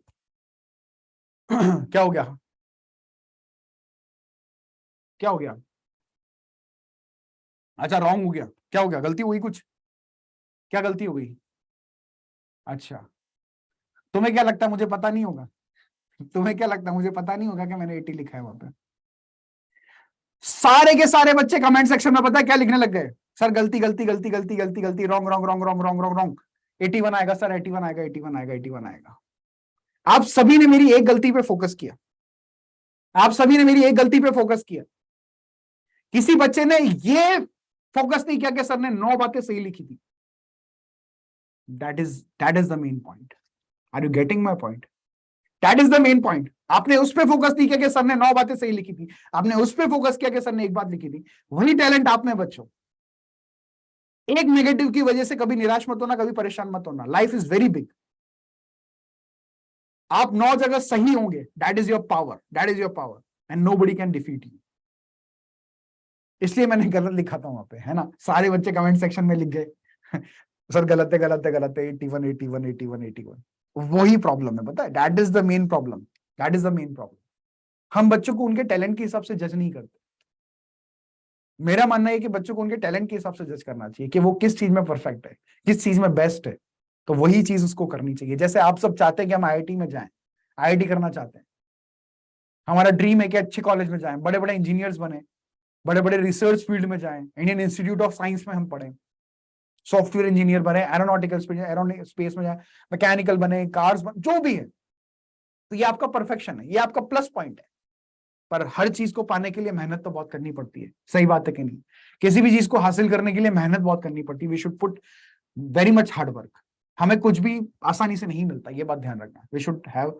क्या हो गया, क्या हो गया? अच्छा रॉन्ग हो गया, क्या हो गया, गलती हुई कुछ, क्या गलती हो गई? अच्छा, तुम्हें क्या लगता है मुझे पता नहीं होगा? तुम्हें क्या लगता है मुझे पता नहीं होगा कि मैंने 80 लिखा है वहां पे? सारे के सारे बच्चे कमेंट सेक्शन में पता है क्या लिखने लग गए, सर गलती गलती गलती गलती गलती गलती, wrong wrong wrong wrong wrong wrong wrong, 81 आएगा सर, 81 आएगा, 81 आएगा, 81 आएगा। आप सभी ने मेरी एक गलती पे फोकस किया, आप सभी ने मेरी एक गलती पे फोकस किया। किसी बच्चे ने ये फोकस नहीं किया कि सर ने 9 बातें सही लिखी थी। That is the main point. Are you getting my point? That is the main point. आपने उस पर फोकस नहीं किया कि सर ने 9 बातें सही लिखी थी, आपने उस पर फोकस किया कि सर ने एक बात लिखी थी। वही टैलेंट आप में बच्चों। एक नेगेटिव की वजह से कभी निराश मत होना, कभी परेशान मत होना। Life is very big. आप 9 जगह सही होंगे, that is your power, that is your power and nobody can defeat you. इसलिए मैंने गलत लिखा था वहां पे, है ना। सारे बच्चे कमेंट सेक्शन में लिख गए सर गलत है, गलत है, गलत है, 81 81 81 81। वही प्रॉब्लम है, पता है, that is the main problem, that is the main problem. हम बच्चों को उनके टैलेंट के हिसाब से जज नहीं करते। मेरा मानना है कि बच्चों को उनके टैलेंट के हिसाब से जज करना चाहिए कि वो किस चीज में परफेक्ट है, किस चीज में बेस्ट है, तो वही चीज उसको करनी चाहिए। जैसे आप सब चाहते हैं कि हम आईआईटी में जाएं, आईआईटी करना चाहते हैं, हमारा ड्रीम है कि अच्छे कॉलेज में जाएं, बड़े बड़े इंजीनियर्स बने, बड़े बड़े रिसर्च फील्ड में जाएं, इंडियन इंस्टीट्यूट ऑफ साइंस में हम पढ़ें। सॉफ्टवेयर इंजीनियर बने, एरोनॉटिकल स्पेस में जाए, मैकेनिकल बने, कार्स बने, जो भी है, तो ये आपका परफेक्शन है, ये आपका प्लस पॉइंट है। पर हर चीज को पाने के लिए मेहनत तो बहुत करनी पड़ती है, सही बात है कि नहीं? किसी भी चीज को हासिल करने के लिए मेहनत बहुत करनी पड़ती है। We should put very much hard work. हमें कुछ भी आसानी से नहीं मिलता, ये बात ध्यान रखना। वी शुड हैव,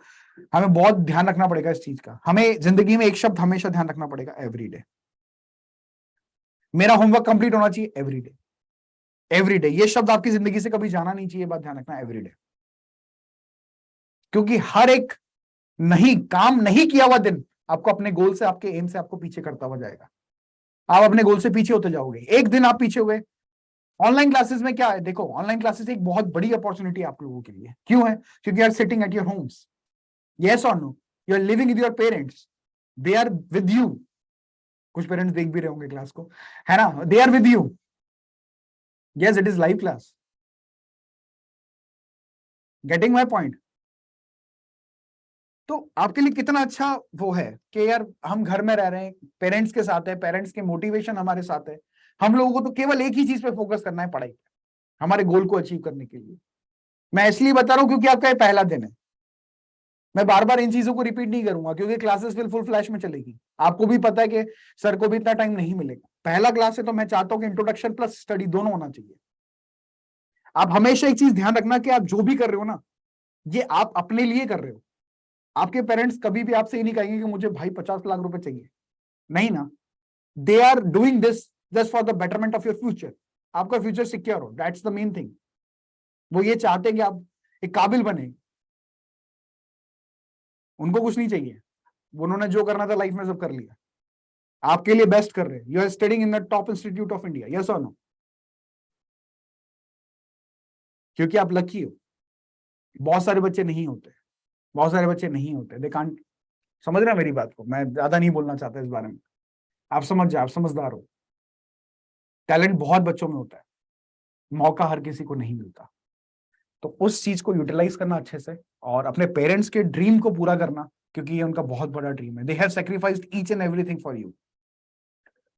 हमें बहुत ध्यान रखना पड़ेगा इस चीज का। हमें जिंदगी में एक शब्द हमेशा ध्यान रखना पड़ेगा, एवरीडे। मेरा होमवर्क कंप्लीट होना चाहिए एवरीडे। एवरीडे ये शब्द आपकी जिंदगी से कभी जाना नहीं चाहिए, बात ध्यान रखना, एवरीडे। क्योंकि हर एक नहीं काम नहीं किया हुआ दिन आपको अपने गोल से, आपके एम से आपको पीछे करता हुआ जाएगा। आप अपने गोल से पीछे होते जाओगे। एक दिन आप पीछे हुए, ऑनलाइन क्लासेस में क्या है, देखो ऑनलाइन क्लासेस एक बहुत बड़ी अपॉर्चुनिटी आप लोगों के लिए। क्यों है? क्योंकि you are sitting at your homes, yes और no, you are living with your parents, they are with you. कुछ पेरेंट्स देख भी रहे होंगे क्लास को, है ना? They are with you, yes, it is live class. Getting my point? तो आपके लिए कितना अच्छा वो है कि यार हम घर में रह रहे हैं, पेरेंट्स के साथ है, पेरेंट्स के मोटिवेशन हमारे साथ है। हम लोगों को तो केवल एक ही चीज पे फोकस करना है, पढ़ाई, हमारे गोल को अचीव करने के लिए। मैं इसलिए बता रहा हूं क्योंकि आपका ये पहला दिन है। मैं बार बार इन चीजों को रिपीट नहीं करूंगा क्योंकि क्लासेस फिर फुल फ्लैश में चलेगी। आपको भी पता है कि सर को भी इतना टाइम नहीं मिलेगा। पहला क्लास है तो मैं चाहता हूं कि इंट्रोडक्शन प्लस स्टडी दोनों होना चाहिए। आप हमेशा एक चीज ध्यान रखना कि आप जो भी कर रहे हो ना, ये आप अपने लिए कर रहे हो। आपके पेरेंट्स कभी भी आपसे ये नहीं कहेंगे कि मुझे भाई 50 लाख रुपए चाहिए, नहीं ना। They are doing this just for the betterment of your future. आपका फ्यूचर सिक्योर हो, दैट्स द मेन थिंग। वो ये चाहते हैं कि आप एक काबिल बने। उनको कुछ नहीं चाहिए, उन्होंने जो करना था लाइफ में सब कर लिया। आपके लिए बेस्ट कर रहे हैं। You are studying in the top institute of India, yes और नो? क्योंकि आप लकी हो। बहुत सारे बच्चे नहीं होते, बहुत सारे बच्चे नहीं होते, दे कांट। समझ रहे हैं मेरी बात को? मैं ज्यादा नहीं बोलना चाहता इस बारे में, आप समझ जाए, आप समझदार हो। टैलेंट बहुत बच्चों में होता है, मौका हर किसी को नहीं मिलता। तो उस चीज को यूटिलाइज करना अच्छे से, और अपने पेरेंट्स के ड्रीम को पूरा करना, क्योंकि ये उनका बहुत बड़ा ड्रीम है। They have sacrificed each and everything for you.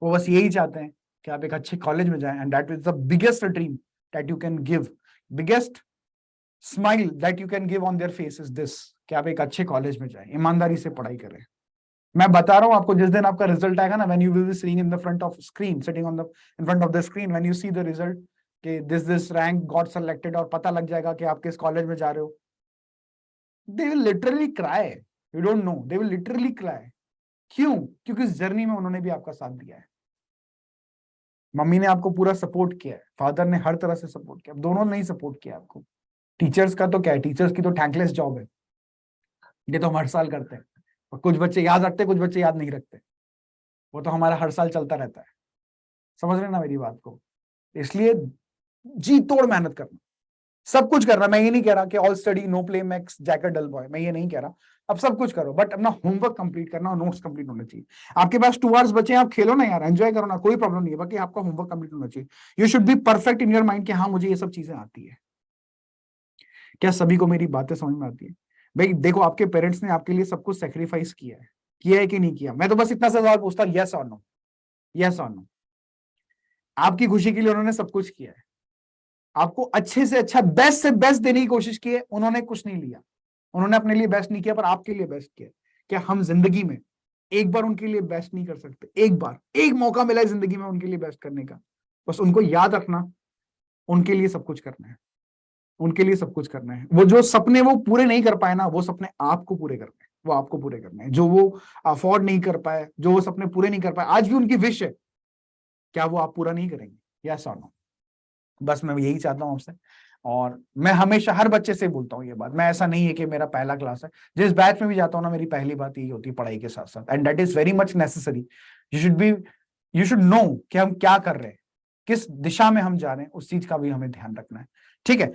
वो बस यही चाहते हैं कि आप एक अच्छे कॉलेज में जाएं, and that is the biggest dream that you can give, biggest smile that you can give on their face is this, कि आप एक अच्छे कॉलेज में जाएं, ईमानदारी से पढ़ाई करें। मैं बता रहा हूं आपको, जिस दिन आपका रिजल्ट आएगा ना, when you will be seeing in the front of screen, sitting on the in front of the screen, when you see the result कि दिस रैंक गॉट सेलेक्टेड, और पता लग जाएगा कि आप किस कॉलेज में जा रहे हो, they will literally cry. You don't know, they will literally cry. क्यों? क्योंकि इस जर्नी में उन्होंने भी आपका साथ दिया है। मम्मी ने आपको पूरा सपोर्ट किया है, फादर ने हर तरह से सपोर्ट किया, दोनों ने ही सपोर्ट किया आपको। टीचर्स का तो क्या है, टीचर्स की तो थैंकलेस जॉब है, ये तो हम हर साल करते हैं। और कुछ बच्चे याद रखते हैं, कुछ बच्चे याद नहीं रखते, वो तो हमारा हर साल चलता रहता है। समझ रहे ना मेरी बात को? इसलिए जी तोड़ मेहनत करना, सब कुछ करना। मैं ये नहीं कह रहा कि all study no play makes Jack a dull boy, मैं ये नहीं कह रहा। अब सब कुछ करो, बट अपना होमवर्क कंप्लीट करना और नोट्स कंप्लीट होना चाहिए। आपके पास 2 आवर्स बचे हैं, आप खेलो ना यार, एंजॉय करो ना, कोई प्रॉब्लम नहीं है, बाकी आपका होमवर्क कंप्लीट होना चाहिए। You should be perfect in your mind कि हाँ मुझे ये सब चीजें आती है। क्या सभी को मेरी बातें समझ में आती है? भाई देखो, आपके पेरेंट्स ने आपके लिए सब कुछ सेक्रीफाइस किया है कि नहीं किया? मैं तो बस इतना सा सवाल पूछता हूँ, यस और नो, यस और नो। आपकी खुशी के लिए उन्होंने सब कुछ किया है, आपको अच्छे से अच्छा, बेस्ट से बेस्ट देने की कोशिश की है। उन्होंने कुछ नहीं लिया, उन्होंने अपने लिए बेस्ट नहीं किया, पर आपके लिए बेस्ट किया। क्या हम जिंदगी में एक बार उनके लिए बेस्ट नहीं कर सकते? एक बार, एक मौका मिला है जिंदगी में उनके लिए बेस्ट करने का, बस उनको याद रखना, उनके लिए सब कुछ करना है, उनके लिए सब कुछ करना है। वो जो सपने वो पूरे नहीं कर पाए ना, वो सपने आपको पूरे करने हैं, वो आपको पूरे करने हैं। जो वो अफोर्ड नहीं कर पाए, जो वो सपने पूरे नहीं कर पाए, आज भी उनकी विश है, क्या वो आप पूरा नहीं करेंगे? यस और नो? बस मैं यही चाहता हूं आपसे। और मैं हमेशा हर बच्चे से बोलता हूँ ये बात, मैं ऐसा नहीं है कि मेरा पहला क्लास है, जिस बैच में भी जाता हूँ ना, मेरी पहली बात यही होती है पढ़ाई के साथ साथ, and that is very much necessary. You should know कि हम क्या कर रहे हैं, किस दिशा में हम जा रहे हैं, उस चीज का भी हमें ध्यान रखना है। ठीक है?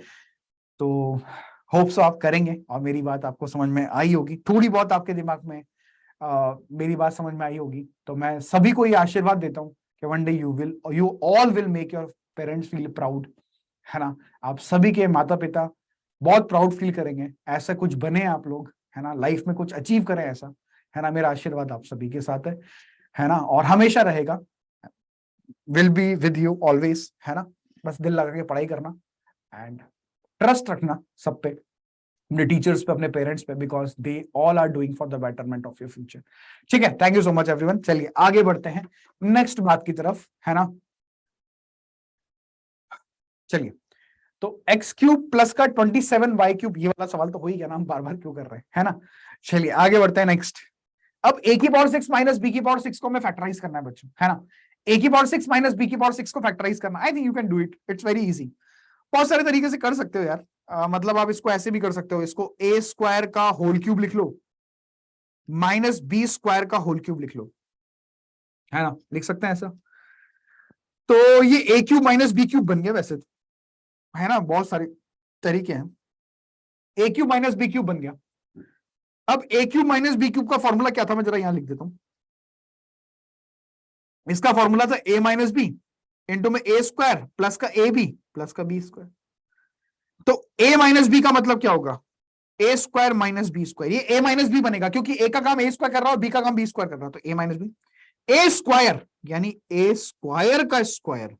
तो होप सो आप करेंगे, और मेरी बात आपको समझ में आई होगी, थोड़ी बहुत आपके दिमाग में मेरी बात समझ में आई होगी। तो मैं सभी को ये आशीर्वाद देता हूँ कि one day you all will make your parents feel proud, है ना? आप सभी के माता पिता बहुत प्राउड फील करेंगे। ऐसा कुछ बने आप लोग, है ना? लाइफ में कुछ अचीव करें ऐसा, है ना? मेरा आशीर्वाद आप सभी के साथ है ना? और हमेशा रहेगा, will be with you always, है ना? बस दिल लगा के पढ़ाई करना एंड ट्रस्ट रखना सब पे, अपने टीचर्स पे, अपने पेरेंट्स पे, because they all are doing for the betterment of your future. ठीक है, thank you so much everyone. चलिए आगे बढ़ते हैं नेक्स्ट बात की तरफ, है ना। चलिए, तो एक्स क्यूब प्लस का 27y क्यूब, ये वाला सवाल तो हो ही गया ना, हम बार बार क्यों कर रहे हैं, है ना। चलिए आगे बढ़ते हैं नेक्स्ट। अब a की पावर 6 माइनस b की पावर 6 को हमें फैक्टराइज करना है बच्चों, है ना। a की पावर 6 माइनस b की पावर 6 को फैक्टराइज करना, I think you can do it, it's very easy. बहुत सारे तरीके से कर सकते हो यार। मतलब आप इसको ऐसे भी कर सकते हो, इसको a स्क्वायर का होल क्यूब लिख लो माइनस b स्क्वायर का होल क्यूब लिख लो, है ना, लिख सकते हैं ऐसा। तो ये a cube minus b cube बन गया वैसे तो, है ना, बहुत सारे तरीके हैं। a cube minus b cube बन गया। अब a cube minus b cube का फॉर्मूला क्या था, मैं जरा यहां लिख देता हूं। इसका फॉर्मूला था a माइनस बी इंटू में a स्क्वायर प्लस का ए बी प्लस का बी स्क्वायर। तो a माइनस बी का मतलब क्या होगा, ए स्क्वायर माइनस बी स्क्वायर। ये ए माइनस बी बनेगा क्योंकि ए का काम ए स्क्वायर कर रहा है और बी का काम बी स्क्वायर कर रहा है, तो A minus B. A square यानी ए स्क्वायर का स्क्वायर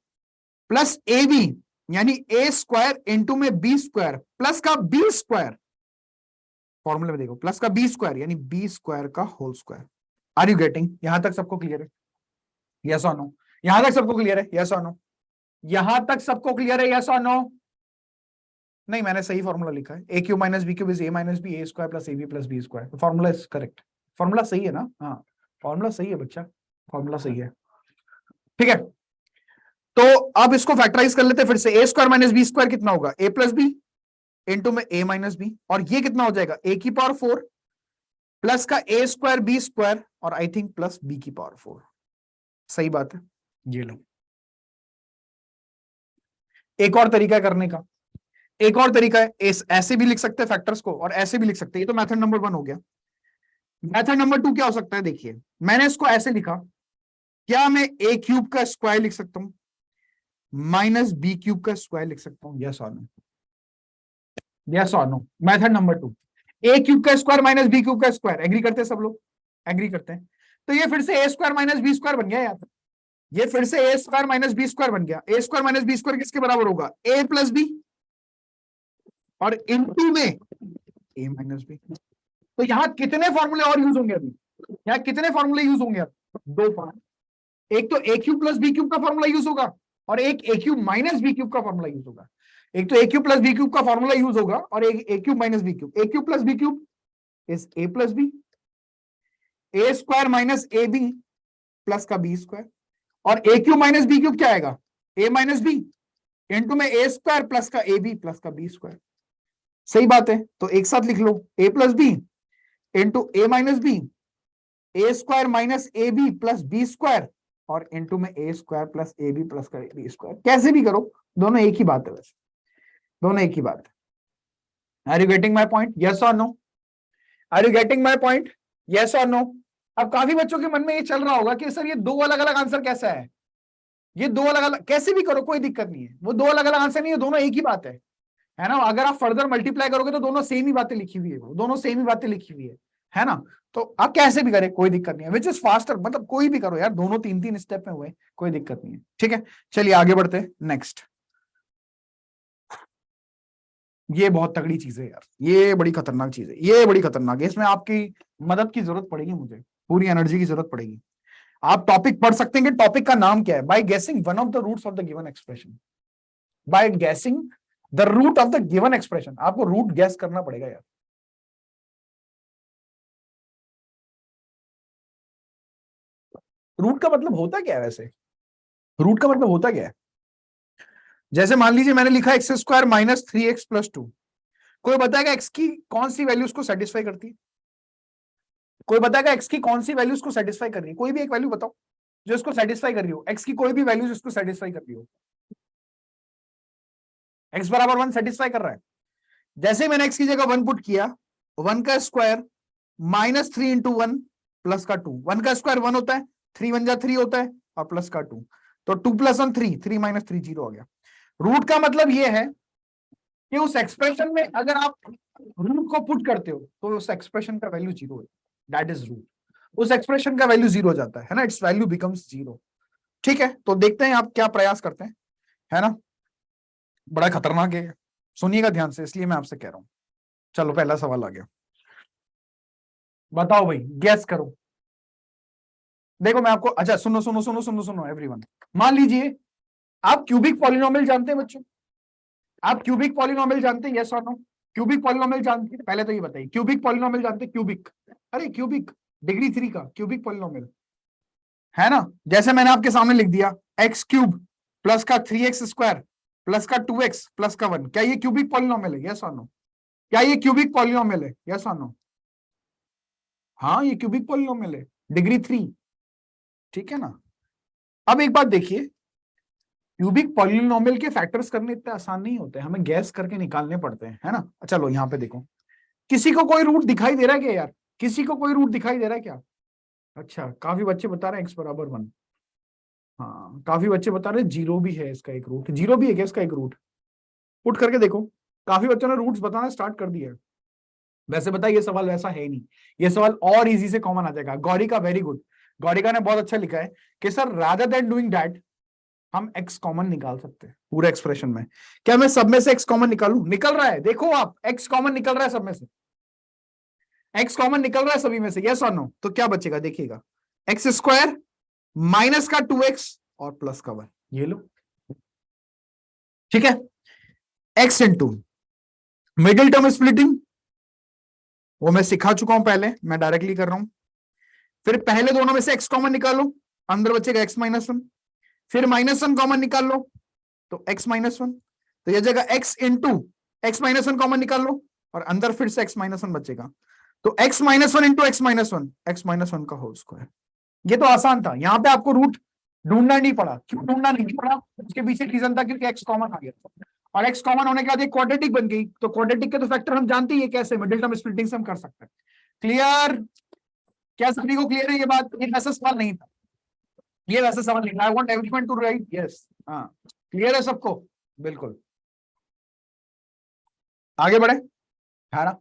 प्लस ए बी यानी ए स्क्वायर इंटू में बी स्क्वायर प्लस का बी स्क्वायर, फॉर्मूले में देखो, प्लस का बी स्क्वायर यानी बी स्क्वायर का whole square. Are you getting? यहां तक सबको क्लियर है? यस और नो? यहां तक सबको क्लियर है? यस और नो? यहां तक सबको क्लियर है? यस और नो? नहीं, मैंने सही फॉर्मूला लिखा है, A cube minus B cube is A minus B A square plus A B plus B square. Formula is correct. Formula सही है ना? हाँ, फॉर्मूला सही है बच्चा, फॉर्मूला सही है। ठीक है, तो अब इसको फैक्टराइज कर लेते हैं फिर से। A square minus B square कितना होगा, ए प्लस बी इंटू में ए माइनस बी, और ये कितना हो जाएगा, ए की पावर 4 प्लस का ए स्क्वायर बी स्क्वायर और आई थिंक प्लस बी की पावर 4। सही बात है, ये लो। एक और तरीका करने का, एक और तरीका है, ऐसे भी लिख सकते हैं फैक्टर्स को और ऐसे भी लिख सकते हैं। ये तो मेथड नंबर 1 हो गया। मेथड नंबर 2 क्या हो सकता है, देखिए मैंने इसको ऐसे लिखा, क्या मैं ए क्यूब का स्क्वायर लिख सकता हूं माइनस बी क्यूब का स्क्वायर लिख सकता हूं? यस और नो? यस और नो? मेथड नंबर 2, ए क्यूब का स्क्वायर माइनस बी क्यूब का स्क्वायर। एग्री करते हैं सब लोग? एग्री करते हैं। तो ये फिर से A square minus B square बन गया यार, ये फिर से A square minus B square बन गया। A square minus B square किसके बराबर होगा, ए प्लस बी और इनटू में ए माइनस बी। तो यहां कितने फॉर्मूले और यूज होंगे अभी, यहां कितने फॉर्मूले यूज होंगे अब, 2 फॉर्मूले। एक तो A cube plus B cube का फॉर्मूला यूज होगा और एक A cube minus B cube का फॉर्मूला यूज होगा। एक तो A cube plus B cube का फॉर्मूला यूज होगा और एक A cube minus B cube. A cube plus B cube is A plus B, A square minus A B plus का B square, और A cube minus B cube क्या आएगा, ए minus b into में A square plus का A B plus का B square. सही बात है, तो एक साथ लिख लो, A plus B into A minus B, A square minus A B plus B square और इंटू में A square plus A B plus का बी स्क्वायर। कैसे भी करो, दोनों एक ही बात है, वैसे दोनों एक ही बात है। Are you getting my point? Yes और no? Are you getting my point? Yes और नो? अब काफी बच्चों के मन में ये चल रहा होगा कि सर ये 2 अलग अलग आंसर कैसा है, ये 2 अलग अलग, कैसे भी करो कोई दिक्कत नहीं है, वो 2 अलग अलग आंसर नहीं है, दोनों एक ही बात है ना। अगर आप फर्दर मल्टीप्लाई करोगे तो दोनों सेम ही बातें लिखी हुई है, वो दोनों सेम ही बातें लिखी हुई है ना। तो आप कैसे भी करें कोई दिक्कत नहीं है, विच इज फास्टर, मतलब कोई भी करो यार, दोनों 3-3 स्टेप में हुए, कोई दिक्कत नहीं है। ठीक है, चलिए आगे बढ़ते हैं नेक्स्ट। ये बहुत तगड़ी चीज है यार, ये बड़ी खतरनाक चीज है, ये बड़ी खतरनाक है, इसमें आपकी मदद की जरूरत पड़ेगी, मुझे पूरी एनर्जी की जरूरत पड़ेगी। आप टॉपिक पढ़ सकते हैं कि टॉपिक का नाम क्या है, by guessing one of the roots of the given expression. By guessing the root of the given expression, आपको रूट गैस करना पड़ेगा यार। रूट का मतलब होता क्या है वैसे, रूट का मतलब होता क्या है? जैसे मान लीजिए मैंने लिखा x square minus 3x plus 2, कोई बताएगा एक्स की कौन सी वैल्यू उसको सेटिस्फाई करती है? कोई बताएगा एक्स की कौन सी वैल्यू उसको सेटिस्फाई कर रही है? कोई भी एक वैल्यू बताओ जो इसको सेटिस्फाई कर रही हो, एक्स की कोई भी वैल्यू जिसको सेटिस्फाई कर रही हो। एक्स बराबर 1 सेटिस्फाई कर रहा है। जैसे मैंने एक्स की जगह 1 पुट किया, 1 का स्क्वायर माइनस 3 इंटू 1 प्लस का 2, 1 का स्क्वायर 1 होता है, 3 1 जा 3 होता है और प्लस का 2, तो 2 प्लस 1 3, 3 माइनस 3 0 हो गया। रूट का मतलब ये है कि उस एक्सप्रेशन में अगर आप रूट को पुट करते हो तो उस एक्सप्रेशन का वैल्यू 0 है, दैट इज रूट। उस एक्सप्रेशन का वैल्यू 0 हो जाता है ना, इट्स वैल्यू बिकम्स 0। ठीक है, तो देखते हैं आप क्या प्रयास करते हैं, है ना। बड़ा खतरनाक है, सुनिएगा ध्यान से, इसलिए मैं आपसे कह रहा हूं। चलो पहला सवाल आ गया, बताओ भाई, गैस करो। देखो मैं आपको, अच्छा सुनो सुनो सुनो सुनो सुनो एवरीवन, मान लीजिए आप क्यूबिक पॉलिनोमियल जानते हैं बच्चों, आप क्यूबिक पॉलिनोमियल जानते हैं, यस और नो? क्यूबिक पॉलिनोमियल जानते हैं? पहले तो ये बताइए, क्यूबिक पॉलिनोमियल जानते हैं? क्यूबिक, अरे क्यूबिक, डिग्री 3 का क्यूबिक पॉलिनोमियल है ना? जैसे मैंने आपके सामने लिख दिया, एक्स क्यूब प्लस का 3x स्क्वायर प्लस का 2x प्लस का 1, क्या ये क्यूबिक पॉलिनोमियल है, यस और नो? क्या ये क्यूबिक पॉलिनोमियल है, यस और नो? हाँ ये क्यूबिक पॉलिनोमियल है, डिग्री 3, ठीक है ना? अब एक बात देखिए, क्यूबिक पॉलिनोमियल के फैक्टर्स करने इतने आसान नहीं होते, हमें गैस करके निकालने पड़ते हैं, है ना? चलो यहाँ पे देखो, किसी को कोई रूट दिखाई दे रहा है क्या यार? किसी को कोई रूट दिखाई दे रहा है क्या? अच्छा, काफी बच्चे बता रहे हैं x बराबर 1। हाँ काफी बच्चे बता रहे हैं जीरो भी है इसका एक रूट, जीरो भी है क्या इसका एक रूट? पुट करके देखो, काफी बच्चों ने रूट्स बताना स्टार्ट कर दिया है। वैसे बताइए, ये सवाल वैसा है ही नहीं, ये सवाल और इजी से कॉमन आ जाएगा। गौरिका वेरी गुड, गौरिका ने बहुत अच्छा लिखा है कि sir rather than doing that हम x कॉमन निकाल सकते हैं पूरे एक्सप्रेशन में। क्या मैं सब में से x कॉमन निकालूं? निकल रहा है, देखो आप, x कॉमन निकल रहा है सब में से, x कॉमन निकल रहा है सभी में से, यस और नो? तो क्या बचेगा देखिएगा, एक्स स्क्वायर माइनस का 2x और प्लस का 1, ये लो, ठीक है? x into middle term splitting, वो मैं सिखा चुका हूं पहले, मैं डायरेक्टली कर रहा हूं। फिर पहले दोनों में से x कॉमन निकालो, अंदर बचेगा x माइनस 1, फिर माइनस 1 कॉमन निकाल लो तो x माइनस 1, तो यह जगह x into x minus 1 common निकाल लो और अंदर फिर से x माइनस 1 बचेगा, तो x minus 1 into x minus 1, x minus 1 का होल स्क्वायर। ये तो आसान था, यहां पे आपको रूट ढूंढना नहीं पड़ा। क्यों ढूंढना नहीं पड़ा? उसके पीछे रीजन था क्योंकि x कॉमन आ गया, और x कॉमन होने के बाद एक क्वाड्रेटिक बन गई, तो क्वाड्रेटिक के तो फैक्टर हम जानते ही है कैसे, मिडिल टर्म स्प्लिटिंग से हम कर सकते हैं। क्लियर? क्या सभी को क्लियर है ये बात? ये वैसा सवाल नहीं था, ये वैसा सवाल नहीं था। I want everyone to write yes. हाँ क्लियर है सबको? बिल्कुल, आगे बढ़े, है ना?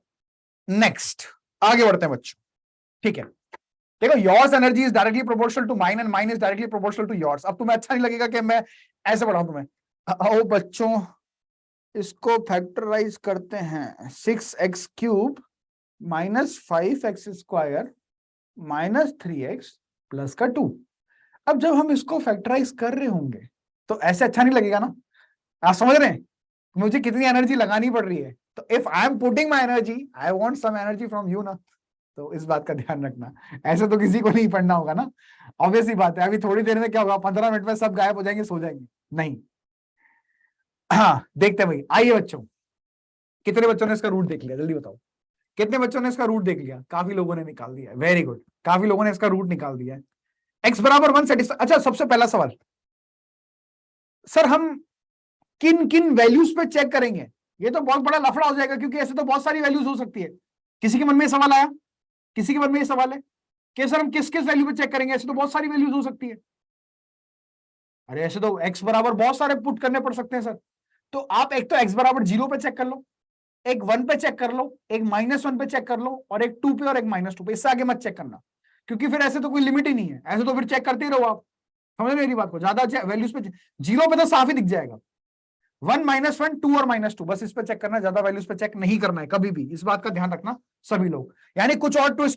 नेक्स्ट, आगे बढ़ते हैं बच्चों, ठीक है? देखो, yours energy is directly proportional to mine and mine is directly proportional to yours. अब तुम्हें अच्छा नहीं लगेगा कि मैं ऐसे पढ़ाऊं तुम्हें। आओ बच्चों, इसको फैक्टराइज करते हैं, 6x cube minus 5x square minus 3x plus का 2। अब जब हम इसको फैक्टराइज कर रहे होंगे तो ऐसे अच्छा नहीं लगेगा ना? आप समझ रहे हैं मुझे कितनी एनर्जी लगानी पड़ रही है? तो if I am putting my energy, I want some energy from you ना, तो इस बात का ध्यान रखना। ऐसे तो किसी को नहीं पढ़ना होगा ना, ऑब्वियस ही बात है। अभी थोड़ी देर में क्या होगा, 15 मिनट में सब गायब हो जाएंगे, सो जाएंगे, नहीं। हाँ देखते हैं भाई, आइए बच्चों, कितने बच्चों ने इसका रूट देख लिया, जल्दी बताओ, कितने बच्चों ने इसका रूट देख लिया? काफी लोगों ने निकाल दिया है, वेरी गुड, काफी लोगों ने इसका रूट निकाल दिया है। एक्स बराबर 1 सेटिस्फाई। अच्छा सबसे पहला सवाल, सर हम किन किन वैल्यूज पे चेक करेंगे? ये तो बहुत बड़ा लफड़ा हो जाएगा, क्योंकि ऐसे तो बहुत सारी वैल्यूज हो सकती है। किसी के मन में ये सवाल आया? किसी के मन में ये सवाल है कि सर हम किस किस वैल्यू पे चेक करेंगे? ऐसे तो बहुत सारी वैल्यूज हो सकती है। अरे ऐसे तो एक्स बराबर बहुत सारे पुट करने पड़ सकते हैं सर। तो आप एक तो एक्स बराबर 0 पे चेक कर लो, एक 1 पे चेक कर लो, एक -1 पे चेक कर लो, और एक 2 पे और एक -2 पे। इससे आगे मत चेक करना, क्योंकि फिर ऐसे तो कोई लिमिट ही नहीं है, ऐसे तो फिर चेक करते ही रहो आप। समझ रहे मेरी बात को? ज्यादा वैल्यूज पे, 0 पे तो साफ ही दिख जाएगा, 1 -1 2 और -2, बस इस पे चेक करना है, ज्यादा वैल्यूज पे चेक नहीं करना है कभी भी, इस बात का ध्यान रखना सभी लोग। यानी कुछ और ट्विस्ट